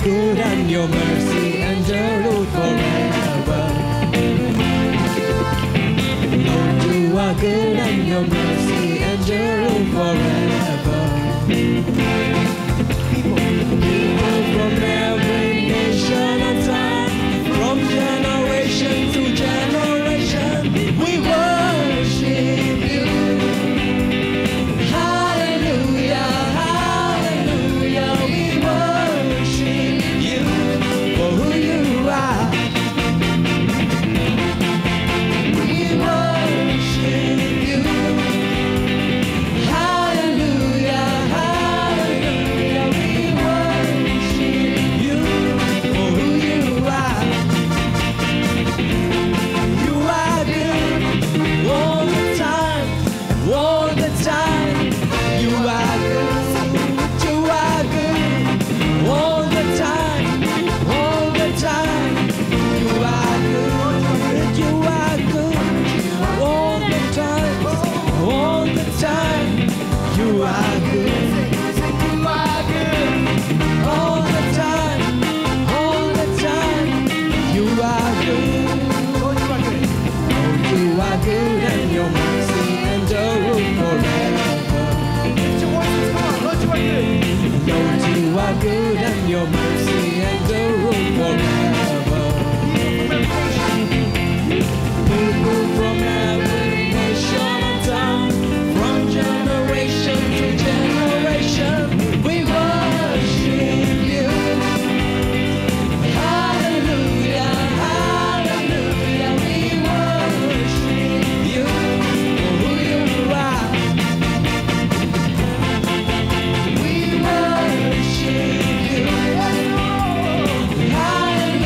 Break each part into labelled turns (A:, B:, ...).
A: good and your mercy endureth forever. Lord, you are good and your mercy endureth forever. People from every nation and time, from generation to generation, we worship you. Hallelujah, hallelujah, we worship you for who you are. We worship you. Hallelujah, hallelujah, we worship you for who you are. You are good all the time, all the time. You are good, you are good all the time, all the time. You are good, you are good all the time, all the time. You are good, you are good all the time, all the time. You are good. Oh, you are good and your mercy endureth forever. Lord, you are good and your mercy endureth forever. People from every nation and tongue, from generation to generation, we worship you. Hallelujah, hallelujah, we worship you for who you are. We worship you. Hallelujah.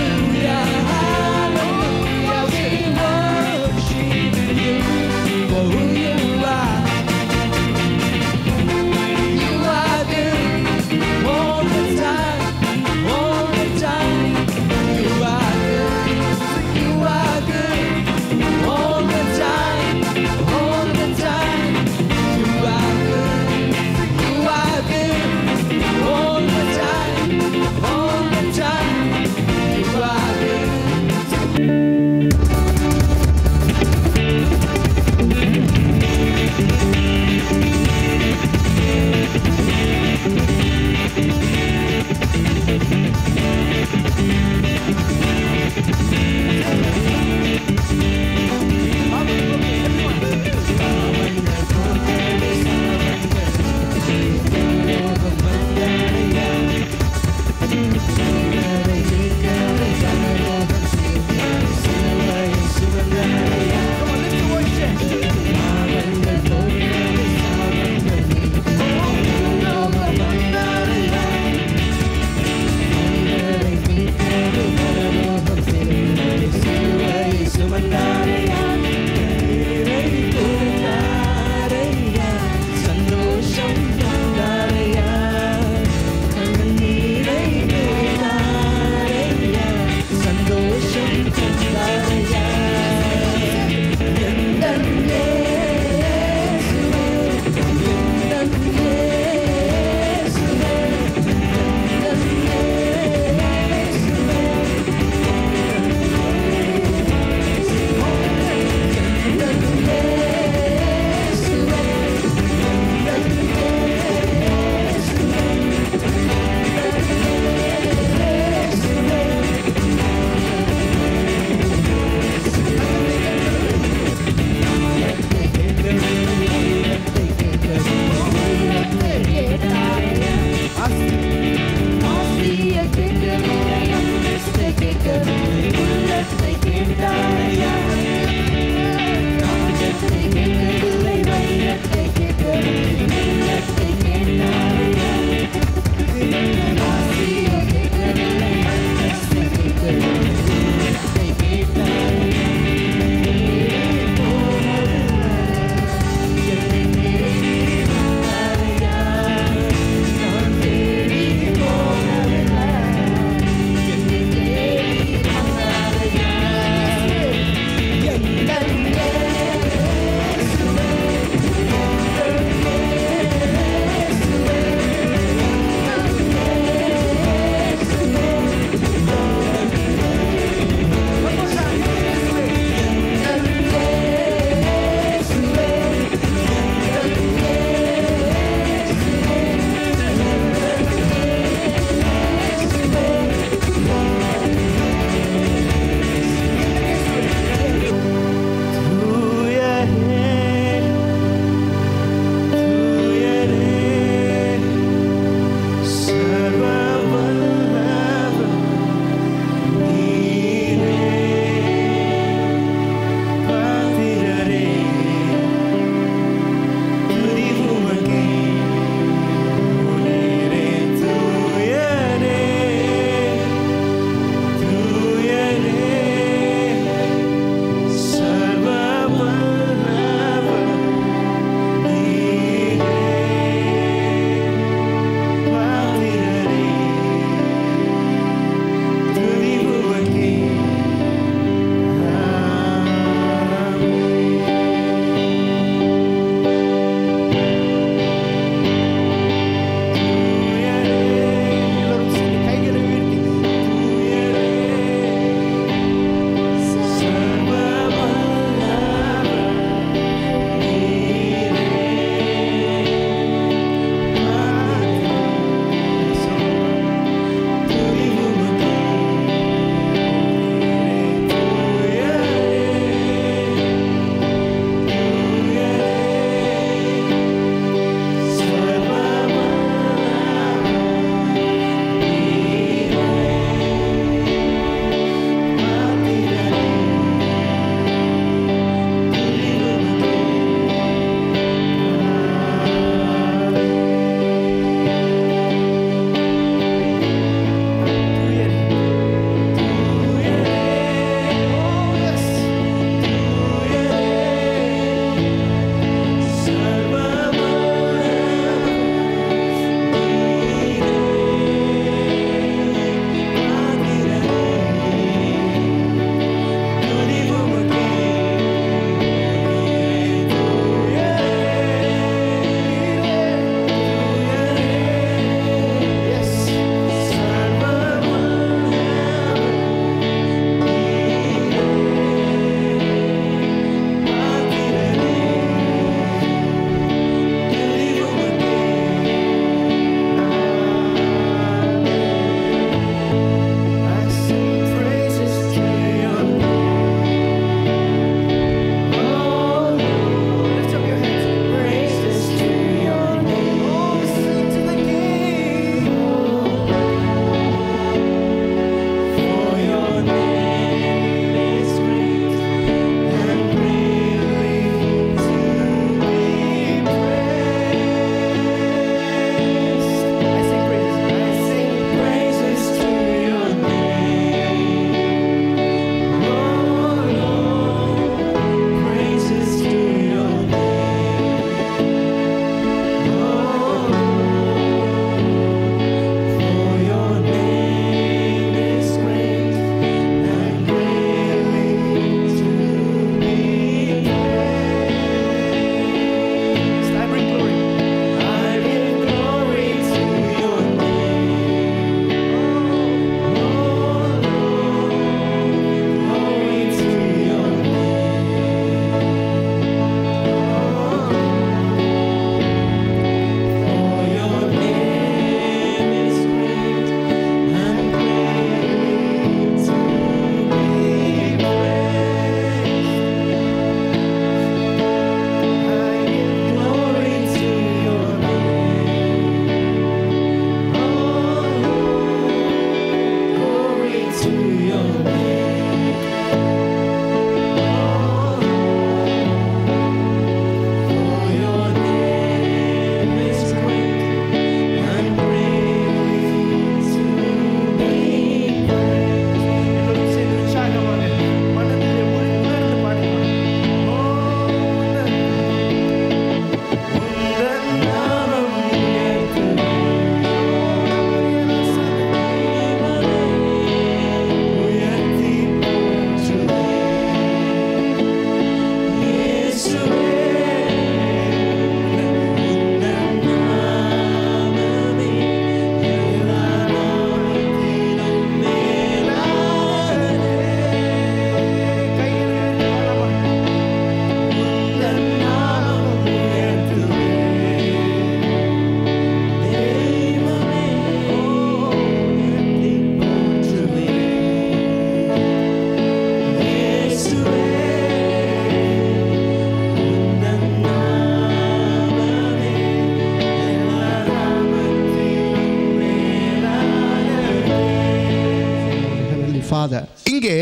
B: Father.
C: இங்கே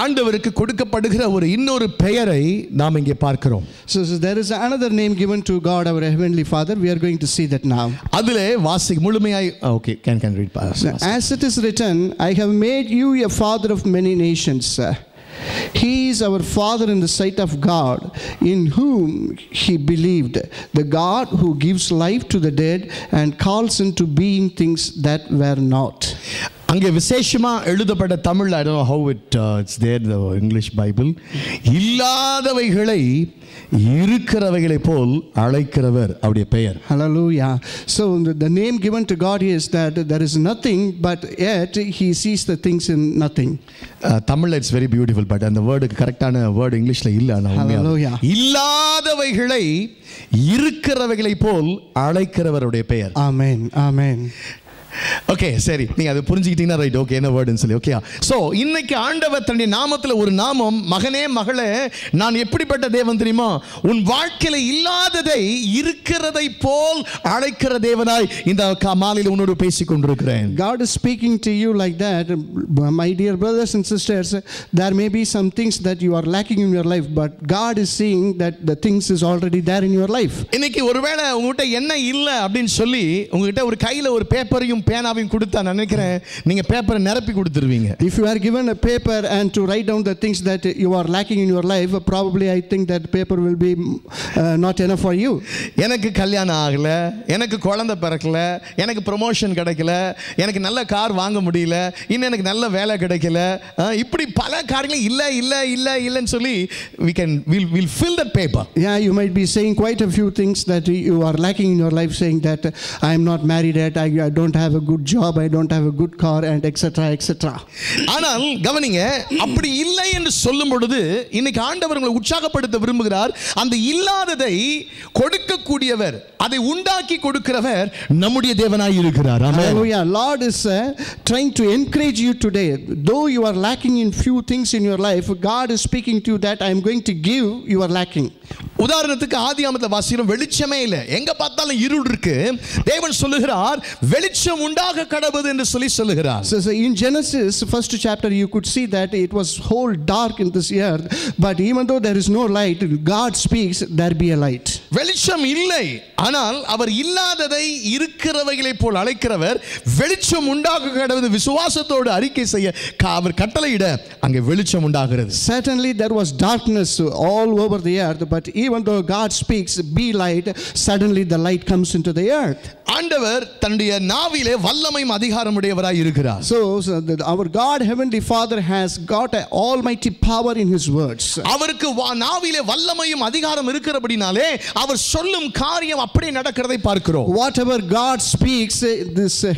C: ஆண்டவருக்கு கொடுக்கப்படுகிற ஒரு இன்னொரு பெயரை நாம் இங்கே பார்க்கிறோம்.
B: So there is another name given to God, our heavenly Father. We are going to see that now.
C: அதிலே வாசி முழுமையாய் okay can read
B: as it is written, I have made you a father of many nations. He is our Father in the sight of God, in whom he believed, the God who gives life to the dead and calls into being things that were not.
C: அங்கே விசேஷமா எழுதப்பட்ட Tamil, I don't know how it's there the English Bible, இல்லாதவைகளை இருக்கிறவைகளை போல் அழைக்கிறவர் அவருடைய பெயர்.
B: Hallelujah. So the name given to God is that there is nothing, but yet he sees the things in nothing.
C: தமிழ்ல it's very beautiful, but அந்த வேர்டுக்கு கரெக்டான word இங்கிலீஷ்ல இல்ல.
B: Hallelujah.
C: இல்லாதவைகளை இருக்கிறவைகளை போல் அழைக்கிறவருடைய பெயர்.
B: Amen. Amen.
C: Okay, சரி, நீங்க அது புரிஞ்சுக்கிட்டீங்கன்னா ரைட், ஓகே, என்ன வேர்டுன்னு சொல்லி. ஓகே, சோ இன்னைக்கு ஆண்டவர் தன்னுடைய நாமத்துல ஒரு நாமம், மகனே மகளே நான் எப்படிப்பட்ட தேவன் தெரியுமா, உன் வாழ்க்கையில இல்லாததை இருக்கிறதை போல் அழைக்கிற தேவனாய் இந்த மாலையில உன்னோடு பேசிக் கொண்டிருக்கிறேன்.
B: God is speaking to you like that. My dear brothers and sisters, there may be some things that you are lacking in your life, but God is seeing that the things is already there in your life.
C: இன்னைக்கு ஒருவேளை உங்ககிட்ட என்ன இல்ல அப்படின்னு சொல்லி உங்ககிட்ட ஒரு கையில ஒரு பேப்பரையும் பேனாவையும் கொடுத்தா நினைக்கிறேன் நீங்க பேப்பரை நிரப்பி கொடுத்துருவீங்க.
B: If you are given a paper and to write down the things that you are lacking in your life, probably I think that paper will be not enough for you.
C: எனக்கு கல்யாணம் ஆகல, எனக்கு குழந்தை பிறக்கல, எனக்கு ப்ரமோஷன் கிடைக்கல, எனக்கு நல்ல கார் வாங்க முடியல, இன்னும் எனக்கு நல்ல வேலை கிடைக்கல, இப்படி பல காரியங்கள் இல்ல இல்ல இல்ல இல்லன்னு சொல்லி we'll fill that paper.
B: Yeah, you might be saying quite a few things that you are lacking in your life, saying that I am not married yet, I don't have a good job, I don't have a good car, and etc etc.
C: ஆனால் கவனிங்க, அப்படி இல்லை என்று சொல்லும் பொழுது இன்னைக்கு ஆண்டவர் உங்களை உற்சாகப்படுத்த விரும்புகிறார். அந்த இல்லாததை கொடுக்கக்கூடியவர், அதை உண்டாக்கி கொடுக்கிறவர் நம்முடைய தேவனாய் இருக்கிறார். ஆமென்.
B: Hallelujah. Lord is trying to encourage you today. Though you are lacking in few things in your life, God is speaking to you that I am going to give you are lacking.
C: உதாரணத்துக்கு ஆதியாகமத்தில் வாசிக்கிறோம், வெளிச்சமே இல்லை, எங்க பார்த்தாலும் இருள் இருக்கு. தேவன் சொல்லுகிறார் வெளிச்சம் உண்டாக கடவுது என்று சொல்லி சொல்லுகிறார்.
B: So in Genesis first chapter you could see that it was whole dark in this earth, but even though there is no light, God speaks, there be a light.
C: வெளிச்சம் இல்லை, ஆனால் அவர் இல்லாததை இருக்கிறவைகளை போல் அழைக்கிறவர். வெளிச்சம் உண்டாக கடவுது விசுவாசத்தோடு அறிக்கை செய்ய அவர் கட்டளையிட அங்கே வெளிச்சம் உண்டாகிறது.
B: Certainly there was darkness all over the earth, but even though God speaks, be light, suddenly the light comes into the earth.
C: ஆண்டவர் தன்னுடைய நாவிலே வல்லமையும் அதிகாரம் உடையவராய் இருக்கிறார்.
B: So our God heavenly Father has got an almighty power in his words.
C: அவருக்கு நாவிலே வல்லமையும் அதிகாரம் இருக்கிறபடினாலே அவர் சொல்லும் காரியம் அப்படியே நடக்கிறதை பார்க்கிறோம்.
B: Whatever God speaks,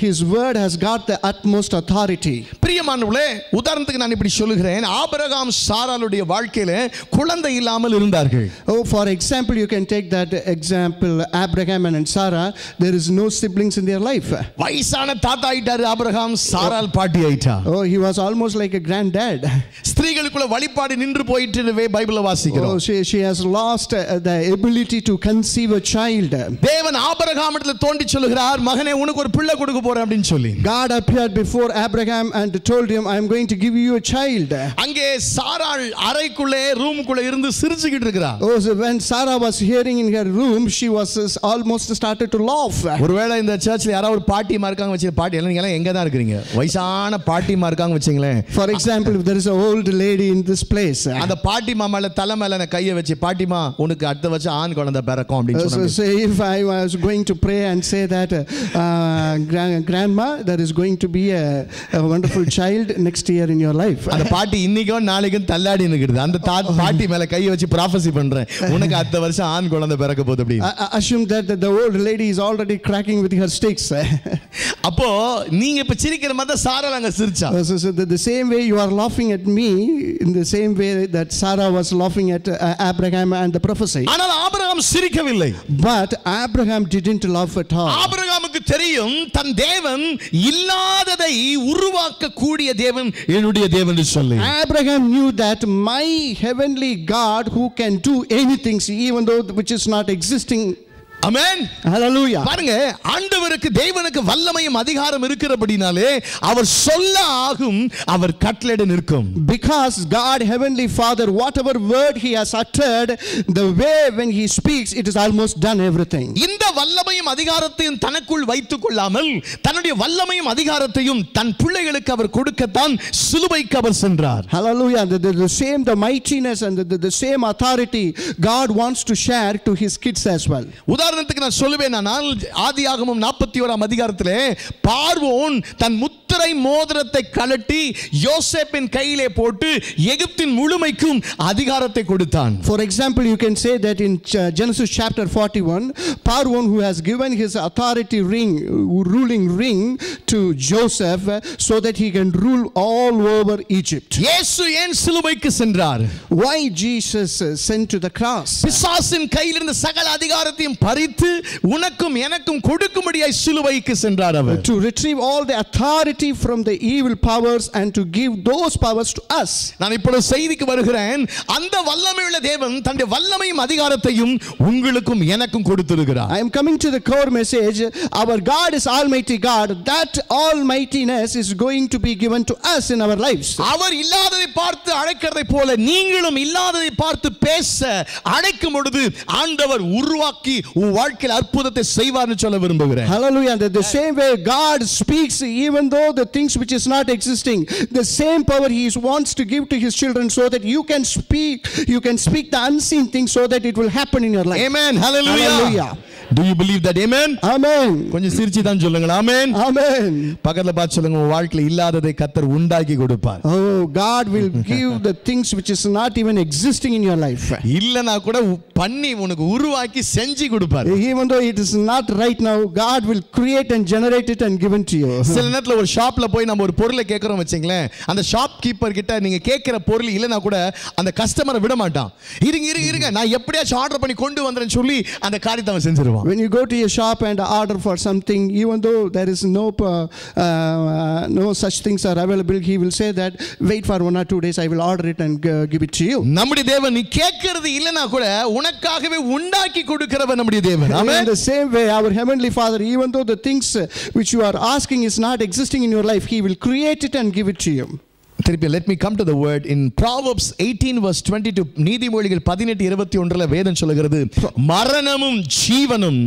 B: his word has got the utmost authority.
C: பிரியமானவர்களே, உதாரணத்துக்கு நான் இப்படி சொல்லுகிறேன், ஆபிரகாம் சாராளுடைய வாழ்க்கையில குழந்தை இல்லாமல் இருந்தார்கள்.
B: Oh, for example, you can take that example, Abraham and Sarah, there is no siblings in their life.
C: வயசான தாத்தா ஆயிட்டாரு ஆபிரகாம், சாராள் பாட்டி ஆயிட்டா.
B: Oh, he was almost like a granddad.
C: ஸ்திரீகளுக்குள்ள வழிபாடு நின்று போயிட்டு பைபிள்ல வாசிக்கிறோம்.
B: Oh, she has lost the ability to conceive a child.
C: தேவன் ஆபிரகாமிடத்தில் தோண்டி சொல்லுகிறார், மகனே உனக்கு ஒரு பிள்ளை கொடுக்க போறேன் அப்படினு சொல்லி.
B: God appeared before Abraham and told him, I am going to give you a child.
C: அங்கே சாராள் அறைக்குள்ளே ரூமுக்குள்ள இருந்து சிரிச்சிட்டு இருக்கறா.
B: Oh, so when Sarah was hearing in her room, she was almost started to laugh.
C: ஒருவேளை இந்த சர்ச்சில் யாராவது ஒரு பாட்டிமா இருக்காங்க வச்சு, பாட்டி எல்லாம் நீங்க எங்க தான் இருக்கீங்க, வயசான பாட்டிமா இருக்காங்க வச்சுங்களேன்.
B: For example, if there is an old lady in this place,
C: அந்த பாட்டிமா மேல தலை மேல கையை வச்சு, பாட்டிமா உனக்கு அடுத்த வருஷம் ஆண் குழந்தை பிறக்கும் அப்படினு சொன்னாங்க.
B: So if I was going to pray and say that grandma, there is going to be a wonderful child next year in your life.
C: அந்த பாட்டி இன்னைக்கும் நாளைக்கும் தள்ளாடி நிக்குது. அந்த பாட்டி மேல கையை வச்சு ப்ராஃபஸி பண்றேன், உனக்கு அடுத்த வருஷம் ஆண் குழந்தை பிறக்க போகுது அப்படி.
B: Assume that the old lady is already cracking with her sticks.
C: அப்போ நீங்க இப்ப சிரிக்கிற மாதிரி சாரா அங்க சிரிச்சா.
B: So the same way you are laughing at me, in the same way that Sarah was laughing at Abraham and the prophecy.
C: ஆனால் Abraham சிரிக்கவில்லை.
B: But Abraham didn't laugh at all.
C: ஆபிரகாமுக்கு தெரியும் தன் தேவன் இல்லாததை உருவாக்க கூடிய தேவன் என்னுடைய தேவன் என்று சொல்லி.
B: Abraham knew that my heavenly God who can do anything, even though which is not existing.
C: Amen.
B: Hallelujah.
C: பாருங்க, ஆண்டவருக்கு தேவனுக்கு வல்லமையும் அதிகாரம் இருக்கிறபடினாலே அவர் சொல்ல ஆகும், அவர் கட்டளையிட நிற்கும்.
B: Because God, Heavenly Father, whatever word He has uttered, the way when He speaks, it is almost done everything.
C: இந்த வல்லமையும் அதிகாரத்தையும் தனக்குள் வைத்துக் கொள்ளாமல் தன்னுடைய வல்லமையும் அதிகாரத்தையும் தன் பிள்ளைகளுக்கு அவர் கொடுக்கத்தான் சிலுவைக்கு அவர் சென்றார்.
B: Hallelujah. The same, the mightiness and the same authority God wants to share to His kids as well.
C: உதாரணத்துக்கு நான் சொல்லுவேனால், ஆதியாகமம் 41ஆம் அதிகாரத்திலே பார்வோன் தன் முத்திரை மோதிரத்தை கழட்டி யோசேப்பின் கையிலே போட்டு எகிப்தின் முழுமைக்கும் அதிகாரத்தை கொடுத்தான்.
B: For example, you can say that in Genesis chapter 41, Parvon, who has given his authority ring, ruling ring to Joseph, so that he can rule all over Egypt.
C: இயேசு ஏன் சிலுவைக்கு சென்றார்?
B: Why Jesus sent to the cross?
C: பிசாசின் கையில் இருந்த சகல அதிகாரத்தையும் பறித்து உனக்கும் எனக்கும் கொடுக்கும்படியாய் சிலுவைக்கு சென்றார் அவர்.
B: To retrieve all the authority from the evil powers and to give those powers to us.
C: நான் இப்பொழுது செய்திக்கு வருகிறேன். அந்த வல்லமையுள்ள தேவன் தன்னுடைய வல்லமையும் அதிகாரத்தையும் உங்களுக்கும் எனக்கும் கொடுத்திருக்கிறார்.
B: I am coming to the core message. Our God is Almighty God. That almightiness is going to be given to us in our lives.
C: அவர் இல்லாததை பார்த்து அழைக்கிறதை போல நீங்களும் இல்லாததை பார்த்து பேச அழைக்கும் பொழுது ஆண்டவர் உருவாக்கி உன் வாழ்க்கையில் அற்புதத்தை செய்வார்னு சொல்ல விரும்புகிறேன்.
B: Hallelujah. The same way God speaks, even though the things which is not existing, the same power He wants to give to His children, so that you can speak the unseen things, so that it will happen in your life.
C: Amen. Hallelujah.
B: Hallelujah.
C: Do you believe that? Amen.
B: Amen.
C: கொஞ்சம் சிரிச்சு தான் சொல்லுங்க. Amen.
B: Amen.
C: பக்கத்துல பார்த்து சொல்லுங்க, உன் வாழ்க்கையில் இல்லாததை கர்த்தர் உண்டாக்கி கொடுப்பார்.
B: Oh, God will give the things which is not even existing in your life.
C: இல்லனா கூட பண்ணி உனக்கு உருவாக்கி செஞ்சு கொடுப்பார்.
B: Even though it is not right now, God will create and generate it and give it to you.
C: சில நேரத்துல ஒரு ஷாப்ல போய் நம்ம ஒரு பொருளை கேக்குறோம் வெச்சீங்களேன், அந்த ஷாப் கீப்பர் கிட்ட நீங்க கேக்குற பொருள் இல்லனா கூட அந்த கஸ்டமரை விட மாட்டான். இருங்க நான் எப்படியாச்சும் ஆர்டர் பண்ணி கொண்டு வந்தறேன்னு சொல்லி அந்த காரியத்தை அவன் செஞ்சிருவான்.
B: When you go to a shop and order for something, even though there is no such things are available, he will say that wait for 1 or 2 days, I will order it and give it to you.
C: நம்முடைய தேவன் நீ கேக்குறது இல்லனா கூட உனக்காகவே உண்டாக்கி கொடுக்கிறவர் நம்முடைய தேவன்.
B: Amen. In the same way, our Heavenly Father, even though the things which you are asking is not existing in your life, He will create it and give it to you.
C: Let me come to the word in Proverbs 18 verse 22. நீதிமொழிகள் 18:21ல வேதம் சொல்கிறது, மரணமும் ஜீவனும்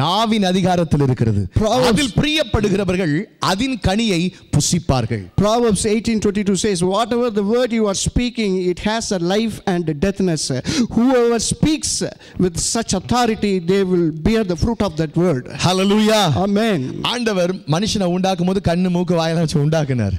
C: நாவின் அதிகாரத்தில் இருக்கிறது, அதில் பிரியப்படுகிறவர்கள் அதின் கனியை புசிப்பார்கள்.
B: Proverbs 18:22 says, whatever the word you are speaking, it has a life and a deathness. Whoever speaks with such authority, they will bear the fruit of that word.
C: Hallelujah.
B: Amen.
C: ஆண்டவர் மனுஷனை உண்டாக்கும்போது கண்ணு மூக்கு வாயெல்லாம் வச்சு உண்டாக்குனார்.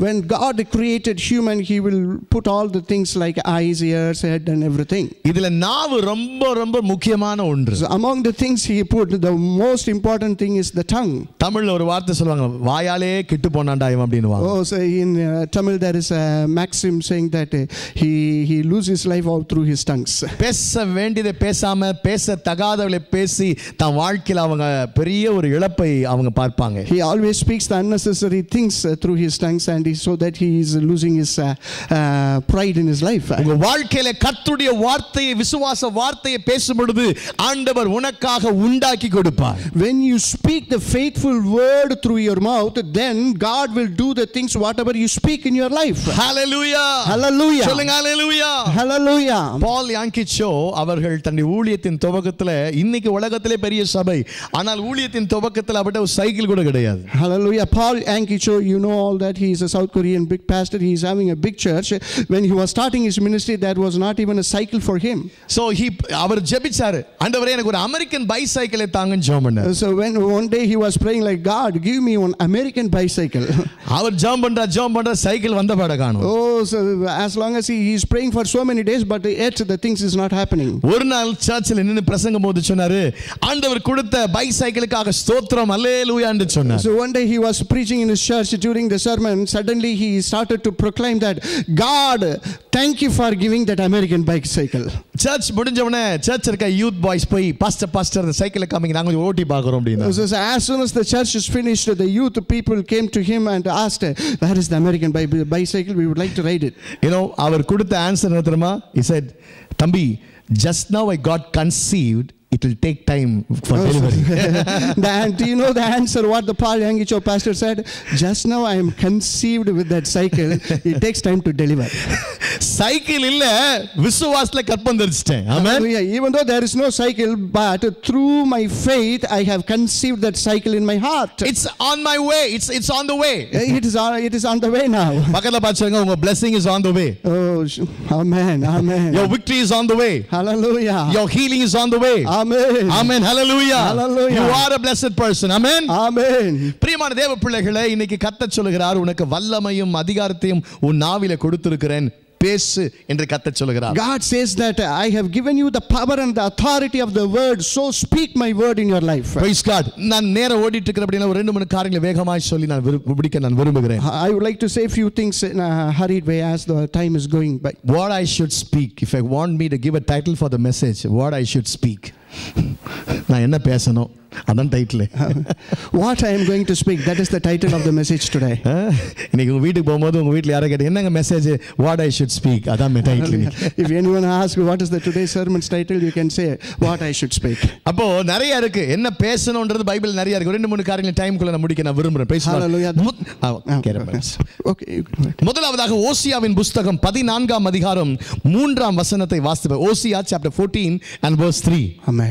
B: When God created human, He will put all the things like eyes, ears, head and everything.
C: இதுல நாவு ரொம்ப முக்கியமான ஒன்று.
B: So among the things He put, the most important thing is the tongue.
C: தமிழ்ல ஒரு வார்த்தை சொல்வாங்க, வாயாலே கெட்டு போனான்டா இவன் அப்படினுவாங்க.
B: Oh, so in Tamil there is a maxim saying that he loses his life all through his tongues.
C: பேச வேண்டியதை பேசாம பேச தகாதவளை பேசி தன் வாழ்க்கையில அவங்க பெரிய ஒரு இழப்பை அவங்க பார்ப்பாங்க.
B: He always speaks the unnecessary things through his tongues, and so that he is losing his pride in his life.
C: உங்க வாழ்க்கையில கர்த்தருடைய வார்த்தையை, விசுவாச வார்த்தையை பேசும் பொழுது ஆண்டவர் உனக்காக உண்டாக்கி கொடுப்பார்.
B: When you speak the faithful word through your mouth, then God will do the things whatever you speak in your life.
C: Hallelujah.
B: Hallelujah.
C: சொல்லுங்க hallelujah.
B: Hallelujah.
C: பால் யாங்கிச்சோ அவர்கள் தன்னுடைய ஊழியத்தின் துவக்கத்துல, இன்னைக்கு உலகத்திலே பெரிய சபை, ஆனால் ஊழியத்தின் துவக்கத்துல அவட்ட ஒரு சைக்கிள் கூட கிடையாது.
B: Hallelujah. Paul Yankicho, you know all that, he is a South Korean big pastor. He is having a big church. When he was starting his ministry, there was not even a cycle for him.
C: So அவர் ஜெபிச்சாரு, ஆண்டவரே எனக்கு ஒரு American பைசைக்கிளை தாங்கன்னு ஜெபம் பண்ணாரு.
B: So when one day he was praying like, God, give me one American bicycle.
C: அவர் ஜெபம் பண்ற cycle வந்த பாட காணோம்.
B: Oh, so as long as he is praying for so many days, but yet the things is not happening.
C: ஒரு நாள் சர்ச்சில் நின்னு பிரசங்கம் போது சொன்னாரு, ஆண்டவர் கொடுத்த பைசைக்கிளுக்காக ஸ்தோத்திரம் அல்லேலூயா என்று சொன்னார்.
B: So one day he was preaching in his church. During the sermon, suddenly he started to proclaim that, God, thank you for giving that American bicycle.
C: Church முடிஞ்சவனே சர்ச் இருக்க யூத் பாய்ஸ் போய் பாஸ்டர் அந்த சைக்கிளை காமிங்க, நாங்க ஓட்டி பார்க்கறோம் அப்படினா.
B: So as soon as the church is finished, the youth people came to him and asked, where is the American bicycle? We would like to ride it.
C: You know, அவர் கொடுத்த answer என்ன தெரியுமா? He said, தம்பி, just now I got conceived it will take time for delivery.
B: Do you know the answer what the Paul Yangicho pastor said? Just now I am conceived with that cycle. It takes time to deliver.
C: Cycle இல்ல, விசுவாசத்துல கற்பம் தரிச்சிட்டேன். ஆமென்.
B: Even though there is no cycle, but through my faith I have conceived that cycle in my heart.
C: It's on my way. It's on the way.
B: It is on the way now.
C: பக்கத்துல பாத்துங்க, உங்க blessing is on the way.
B: Oh, amen, amen.
C: Your victory is on the way.
B: Hallelujah.
C: Your healing is on the way.
B: Amen.
C: Amen. Hallelujah.
B: Hallelujah.
C: You are a blessed person. Amen.
B: Amen.
C: பிரியமான தேவ பிள்ளைகளே, இன்னைக்கு கர்த்தர் சொல்லுகிறார், உனக்கு வல்லமையும் அதிகாரத்தையும் உன் நாவிலே கொடுத்திருக்கிறேன், பேசு என்று கர்த்தர் சொல்லுகிறார்.
B: God says that I have given you the power and the authority of the word, so speak my word in your life.
C: Praise God. நான் நேரா ஓடிட்டு இருக்கறபடினா ஒரு 2-3 காரியங்களை வேகமாய் சொல்லி நான் விரும்புகிறேன்.
B: I would like to say a few things in a hurried way as the time is going by.
C: What I should speak, if I want me to give a title for the message, what I should speak. நான் என்ன பேசணும், அதான் title.
B: What I am going to speak, that is the title of the message today.
C: இன்னைக்கு உங்க வீட்டுக்கு போகும்போது உங்க வீட்ல யாரை கேட்டு என்னங்க message, what I should speak, அதான் title.
B: If anyone asks what is the today's sermon's title, you can say what I should speak.
C: அப்போ நிறைய இருக்கு, என்ன பேசணும்ன்றது பைபிள் நிறைய இருக்கு. 2-3 காரியங்களை டைம்க்குள்ள நான் முடிக்க நான் விரும்புறேன். Praise
B: Hallelujah. Okay.
C: முதலாவதாக ஓசியாவின் புத்தகம் 14ஆம் அதிகாரம் 3ஆம் வசனத்தை வாசிப்போம். ஓசியா chapter 14 and verse 3.
B: Amen.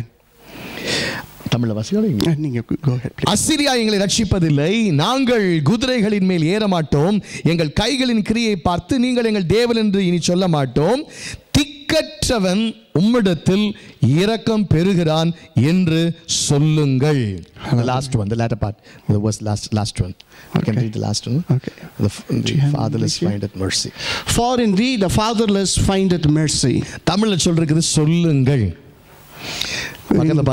C: தமிழ்ல வாசிங்க.
B: நீங்க go ahead please.
C: அசிரியா எங்களை ரட்சிப்பதில்லை, நாங்கள் குதிரைகளின் மேல் ஏற மாட்டோம், எங்கள் கைகளின் கிரியை பார்த்து நீங்கள் எங்கள் தேவன் என்று இனி சொல்ல மாட்டோம், திக்கற்றவன் உம்மிடத்தில் இரக்கம் பெறுகிறான் என்று சொல்லுங்கள். The last one, the latter part, the was last one. You can read the last one.
B: Okay.
C: The fatherless findeth mercy.
B: For indeed the fatherless findeth mercy.
C: தமிழ்ல சொல்றது சொல்லுங்கள்.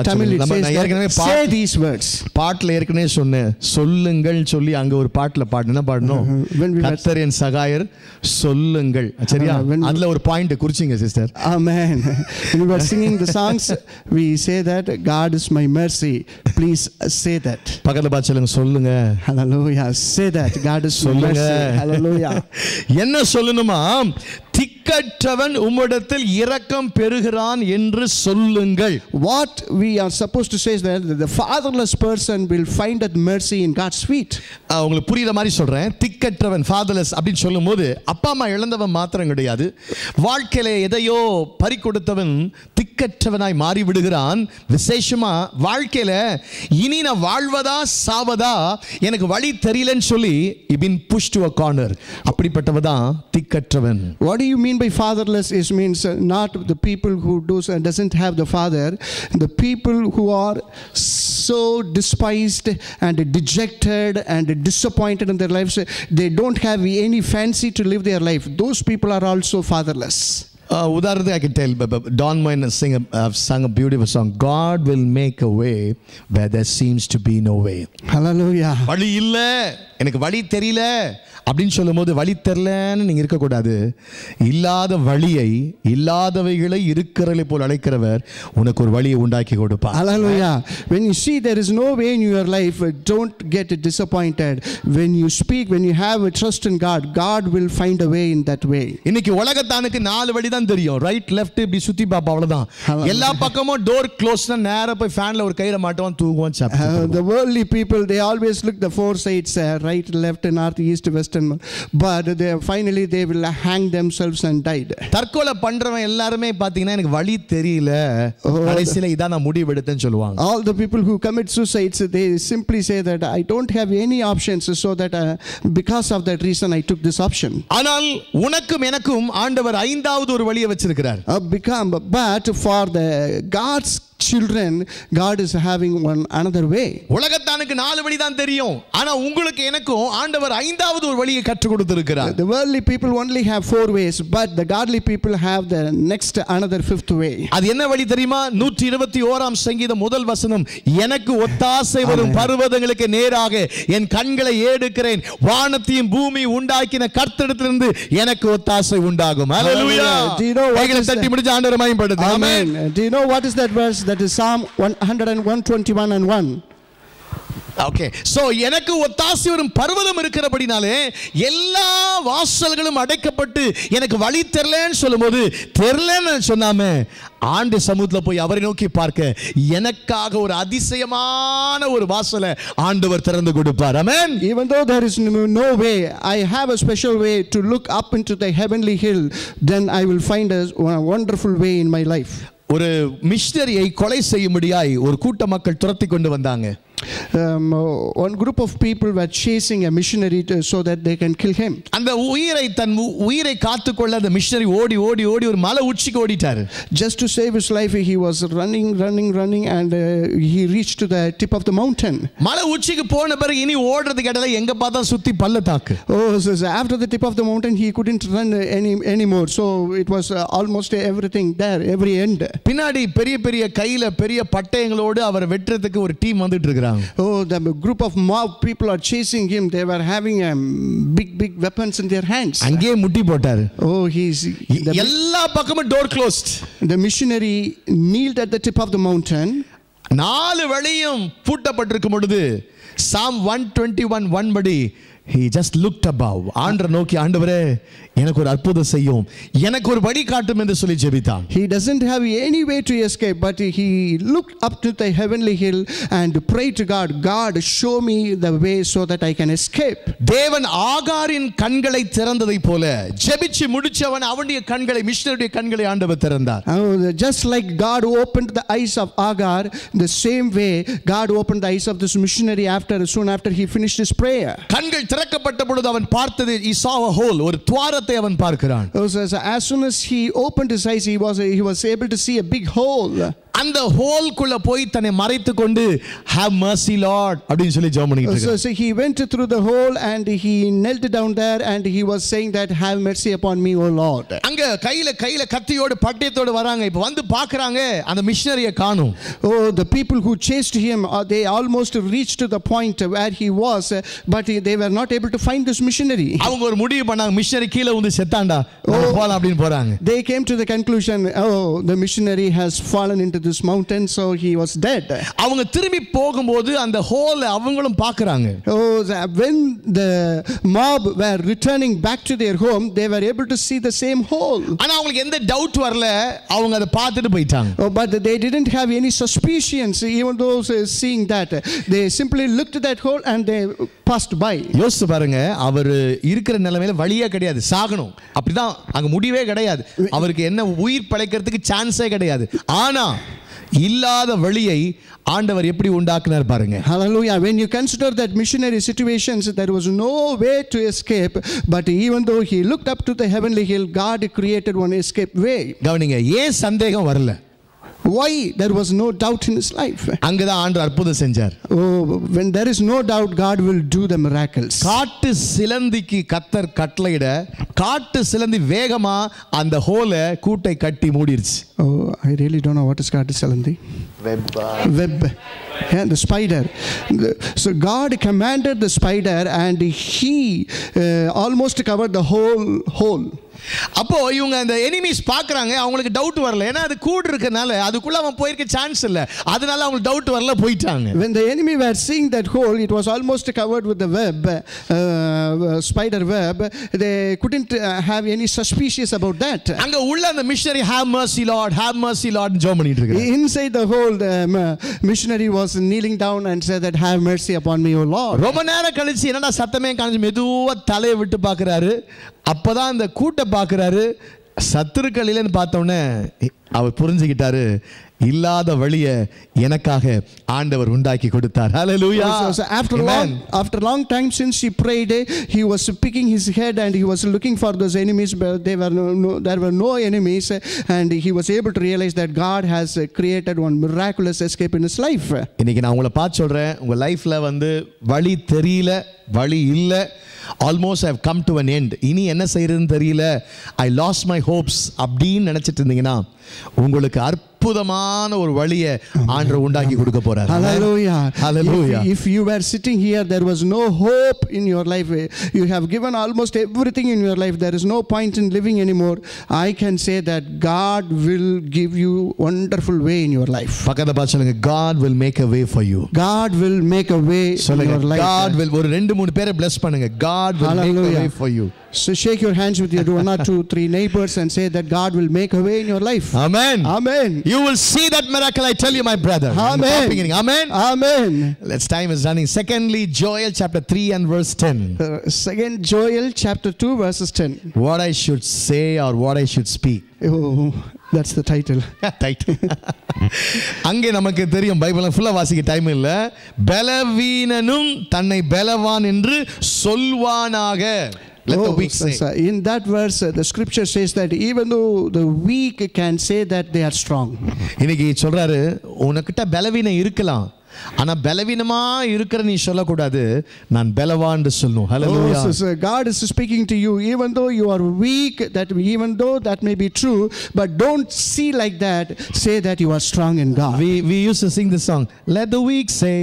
B: Tamil it says say these words.
C: பாட்டுல ஏற்கனவே சொன்னேன், சொல்லுங்கள் சொல்லி அங்க ஒரு பாட்டுல என்ன பாடணும், கர்த்தர் என் சகாயர் சொல்லுங்கள். சரியா? அதுல ஒரு பாயிண்ட் குறிச்சிங்க sister.
B: Amen. When we were singing the songs, we say that God is my mercy. Please say that.
C: பக்கத்துல பார்த்து சொல்லுங்க, சொல்லுங்க.
B: Hallelujah. Say that God is my mercy. Hallelujah.
C: என்ன சொல்லணுமா, திக்கற்றவன் உம்மிடத்தில் இரக்கம் பெறுகிறான் என்று சொல்லுங்கள்.
B: What we are supposed to say is that the fatherless person will find that mercy in God's feet.
C: உங்களுக்கு புரியுற மாதிரி சொல்றேன். திக்கற்றவன் fatherless அப்படினு சொல்லும்போது அப்பா அம்மா இழந்தவன் மாத்திரம் கிடையாது, வாழ்க்கையில எதையோ பறி கொடுத்தவன் திக்கற்றவனாய் மாறி விடுகிறான். விசேஷமா வாழ்க்கையில இனி நான் வாழ்வதா சாவதா எனக்கு வழி தெரியலன்னு சொல்லி been pushed to a corner. அப்படிப்பட்டவதான் திக்கற்றவன்.
B: What do you mean by fatherless? Is means not the people who doesn't have the father, the people who are so despised and dejected and disappointed in their lives, they don't have any fancy to live their life. Those people are also fatherless.
C: உதாரணத்துக்கு I can tell, Don Moen sung a beautiful song, God will make a way where there seems to be no way.
B: Hallelujah.
C: வழி இல்ல, எனக்கு வழி தெரியல அப்படின்னு சொல்லும்போது வழி தெரியலன்னு நீங்க இருக்கக்கூடாது. இல்லாத வழியை இல்லாதவைகளை இருக்கிறதை போல் அழைக்கிறவர் உனக்கு ஒரு வழியை உண்டாக்கி கொடுப்பார்.
B: Hallelujah. When you see there is no way in your life, don't get disappointed. When you speak, when you have a trust in God, God will find a way in that way.
C: இன்னைக்கு உலகத்தானுக்கு 4 வழி தான் தெரியும், right left இப்படி சுத்தி பாப்பா, அவ்வளவுதான். எல்லா பக்கமும் டோர் க்ளோஸ்னா நேரா போய் ஃபேன்ல ஒரு கயிறை மாட்டுவான், தூங்குவான், சாப்பிடுவான்.
B: The worldly people, they always look the 4 sides, right, left, north, east, west, but finally they will hang themselves and died.
C: தற்கொலை பண்றவன் எல்லாரும் பாத்தீங்கன்னா எனக்கு வழி தெரியல, கடைசில இதான் நான் முடிவு எடுத்தேன்னு சொல்லுவாங்க.
B: All the people who commit suicides, they simply say that I don't have any options, so that because of that reason I took this option.
C: ஆனால் உனக்கும் எனக்கும் ஆண்டவர் 5வது ஒரு வழியை வச்சிருக்கிறார்.
B: But for the God's children, God is having another way.
C: உலகத்தானுக்கு 4 வழி தான் தெரியும், ஆனா உங்களுக்கு எனக்கும் ஆண்டவர் 5வது ஒரு வழியை கற்றுக் கொடுத்திருக்கிறார்.
B: The worldly people only have 4 ways, but the godly people have the next another 5th way.
C: அது என்ன வழி தெரியுமா? 121ஆம் சங்கீதம் முதல் வசனம், எனக்கு ஒத்தாசை வரும் பர்வதங்களுக்கு நேராக என் கண்களை ஏறெடுக்கிறேன், வானத்தையும் பூமி உண்டாக்கின கர்த்தரிடத்திலிருந்து எனக்கு ஒத்தாசை உண்டாகும். ஹalleluya.
B: Do you know what is
C: தட்டி முடிஞ்ச ஆண்டவரை மகிமைப்படுத்து.
B: Amen. Do you know what is that verse? That is Psalm 121 and 1.
C: Okay, so எனக்கு ஒத்தாசி வரும் பர்வதம் இருக்கிறபடினாலே எல்லா வாசல்களும் அடைக்கப்பட்டு எனக்கு வழி தெரியலன்னு சொல்லும்போது தெரியலன்னு சொன்னாம ஆண்டு சமூகத்தில் போய் அவரை நோக்கி பார்க்க எனக்காக ஒரு அதிசயமான ஒரு வாசலை ஆண்டவர் திறந்து கொடுப்பார். ஆமென்.
B: Even though there is no way, I have a special way to look up into the heavenly hill, then I will find a wonderful way in my life.
C: ஒரு மிஷனரியை கொலை செய்யும்படியாய் ஒரு கூட்ட மக்கள் துரத்தி கொண்டு வந்தாங்க.
B: One group of people were chasing a missionary so that they can kill him.
C: அந்த தன் உயிரை காத்துக்கொள்ள அந்த மிஷனரி ஓடி ஓடி ஓடி ஒரு மலை உச்சிக்கு ஓடிட்டாரு.
B: Just to save his life, he was running and he reached to the tip of the mountain.
C: மலை உச்சிக்கு போன பிறகு இனி ஓடுறதுக்கு இடையில எங்க பார்த்தா சுத்தி பள்ளத்தாக்கு.
B: Oh, so after the tip of the mountain he couldn't run anymore, so it was almost everything there, every end.
C: பின்னாடி பெரிய பெரிய கையில பெரிய பட்டயங்களோடு அவர் வெற்றத்துக்கு ஒரு டீம் வந்துட்டு இருக்காங்க.
B: Oh, the group of mob people are chasing him. They were having big weapons in their hands.
C: அங்கே முட்டி போட்டாரு.
B: Oh,
C: எல்லா பக்கமும் door closed.
B: The missionary kneeled at the tip of the mountain.
C: நாலு வழியும் பூட்டப்பட்டிருக்கும் பொழுது Psalm 121:1 படி he just looked above. ஆண்டவரை நோக்கி, ஆண்டவரே எனக்கு ஒரு அற்புதம் செய்யும், எனக்கு ஒரு வழி காட்டும் என்று சொல்லி ஜெபித்தான்.
B: He doesn't have any way to escape, but he looked up to the heavenly hill and prayed to God, God show me the way so that I can escape.
C: தேவன் ஆகாரின் கண்களை திறந்ததை போல ஜெபிச்சு முடிச்சவன் அவனுடைய கண்களை, மிஷனரியுடைய கண்களை ஆண்டவர் திறந்தார்.
B: Just like God opened the eyes of Agar, the same way God opened the eyes of this missionary soon after he finished his prayer.
C: கண்கள் திறக்கப்பட்ட பொழுது அவன் பார்த்தது, he saw a hole, ஒரு துவாரத்தை அவன் பார்க்கிறான்.
B: As soon as he opened his eyes, he was able to see a big hole.
C: அந்த ஹோல்க்குள்ள போய் தன்னை மறைத்து கொண்டு have mercy Lord அப்படினு சொல்லி ஜெபம் பண்ணிட்டு இருக்கான்.
B: So he went through the hole and he knelt down there and he was saying that have mercy upon me O Lord.
C: அங்க கையில கத்தியோட பட்டயத்தோட வராங்க. இப்ப வந்து பார்க்கறாங்க அந்த மிஷனரியை காணோம்.
B: Oh, the people who chased him, they almost reached to the point where he was, but they were not able to find this missionary.
C: அவங்க ஒரு முடிவு பண்ணாங்க, மிஷனரி கீழ வந்து செத்தான்டா, போலாம் அப்படினு போறாங்க.
B: They came to the conclusion, oh, the missionary has fallen into this mountain, so he was dead.
C: அவங்க திரும்பி போகும்போது அந்த ஹோல் அவங்களும் பார்க்கறாங்க.
B: Oh, when the mob were returning back to their home, they were able to see the same hole.
C: ஆனா அவங்களுக்கு எந்த doubt வரல, அவங்க அதை பார்த்துட்டு போயிட்டாங்க.
B: Oh, but they didn't have any suspicions, even though seeing that they simply looked at that hole and they passed by.
C: யோசிச்சு பாருங்க, அவர் இருக்கிற நிலைமையில வழியே கிடையாது, சாகணும், அப்படிதான் அங்க முடிவே கிடையாது, அவருக்கு என்ன உயிர் பிழைக்கிறதுக்கு சான்ஸே கிடையாது. ஆனா இல்லாத வழியை ஆண்டவர் எப்படி உண்டாக்குனார் பாருங்க.
B: Hallelujah. When you consider that missionary situations, there was no way to escape, but even though he looked up to the heavenly hill, God created one escape way.
C: கவனிங்க, ஏன் சந்தேகம் வரல?
B: Why there was no doubt in his life?
C: அங்கதான் ஆண்டவர் அற்புதம் செஞ்சார்.
B: Oh, when there is no doubt, God will do the miracles.
C: காட்டு சிலந்திக்கு கர்த்தர் கட்டளையிட காட்டு சிலந்தி வேகமா அந்த ஹோலை கூட்டை கட்டி மூடிருச்சு.
B: Oh, I really don't know what is காட்டு சிலந்தி. Web. Yeah, the spider. So God commanded the spider and he almost covered the whole hole.
C: அப்போ இவங்க அந்த எனிமீஸ் பார்க்கறாங்க, அவங்களுக்கு டவுட் வரல, ஏன்னா அது கூட இருக்கனால அதுக்குள்ள அவன் போயிருக்க சான்ஸ் இல்ல, அதனால அவங்களுக்கு டவுட் வரல, போயிட்டாங்க.
B: When the enemy were seeing that hole, it was almost covered with the web, spider web, they couldn't have any suspicious about that.
C: அங்க உள்ள அந்த missionary have mercy Lord, have mercy Lord ஜெபம் பண்ணிட்டு இருக்காரு.
B: Inside the hole, the missionary was kneeling down and said that have mercy upon me O Lord.
C: ரொம்ப நேரம் கழிச்சு என்னடா சத்தமே காணோம், மெதுவா தலையை விட்டு பார்க்கறாரு. அப்பதான் அந்த கூட்ட பார்க்கறாரு, சத்துருக்கள் இல்லைன்னு பார்த்தோன்னே அவர் புரிஞ்சுக்கிட்டாரு, இல்லாத வழியை எனக்காக ஆண்டவர் உண்டாக்கி கொடுத்தார். ஹalleluya.
B: So after long time since he prayed, he was picking his head and he was looking for those enemies, but there were no enemies, and he was able to realize that God has created one miraculous escape in his life.
C: இன்னைக்கு நான் உங்களை பார்த்து சொல்றேன், உங்க லைஃப்ல வந்து வழி தெரியல, வழி இல்ல, almost I have come to an end, இனி என்ன செய்யறதுன்னு தெரியல, I lost my hopes அப்படின்னு நினைச்சிட்டு இருந்தீங்கன்னா உங்களுக்கு அற்புதமான ஒரு வழியை ஆண்டவர் உண்டாக்கி கொடுக்க போறார்.
B: Hallelujah.
C: Hallelujah.
B: If you were sitting here, there was no hope in your life. You have given almost everything in your life. There is no point in living anymore. I can say that God will give you wonderful way in your life.
C: பக்கத்துல பார்த்து சொல்லுங்க, God will make a way for you.
B: God will make a way in your life.
C: God will. ஒரு 2-3 பேரை bless பண்ணுங்க. God will make a way for you.
B: So shake your hands with your 1 or 2, 3 neighbors and say that God will make a way in your life.
C: Amen.
B: Amen.
C: You will see that miracle, I tell you, my brother.
B: Amen.
C: Amen.
B: Amen.
C: Let's time is running. Secondly, Joel chapter 3 and verse 10.
B: Second Joel chapter 2 verses 10.
C: What I should say or what I should speak.
B: Oh, that's the title.
C: அங்கே நமக்கு தெரியும், பைபிளை ஃபுல்லா வாசிக்க time இல்ல. பலவீனனும் தன்னை பலவான் என்று சொல்வானாக. Let the weak say.
B: In that verse, the scripture says that even though the weak can say that they are strong.
C: இன்னைக்கு சொல்றாரு, உனக்கிட்ட பலவீனம் இருக்கலாம், ஆனா பலவீனமா இருக்கிற நீ சொல்லக்கூடாது, நான் பலவான்னு சொல்லணும். Hallelujah.
B: So God is speaking to you, even though you are weak, even though that may be true, but don't see like that. Say that you are strong in God.
C: We used to sing this song. Let the weak say,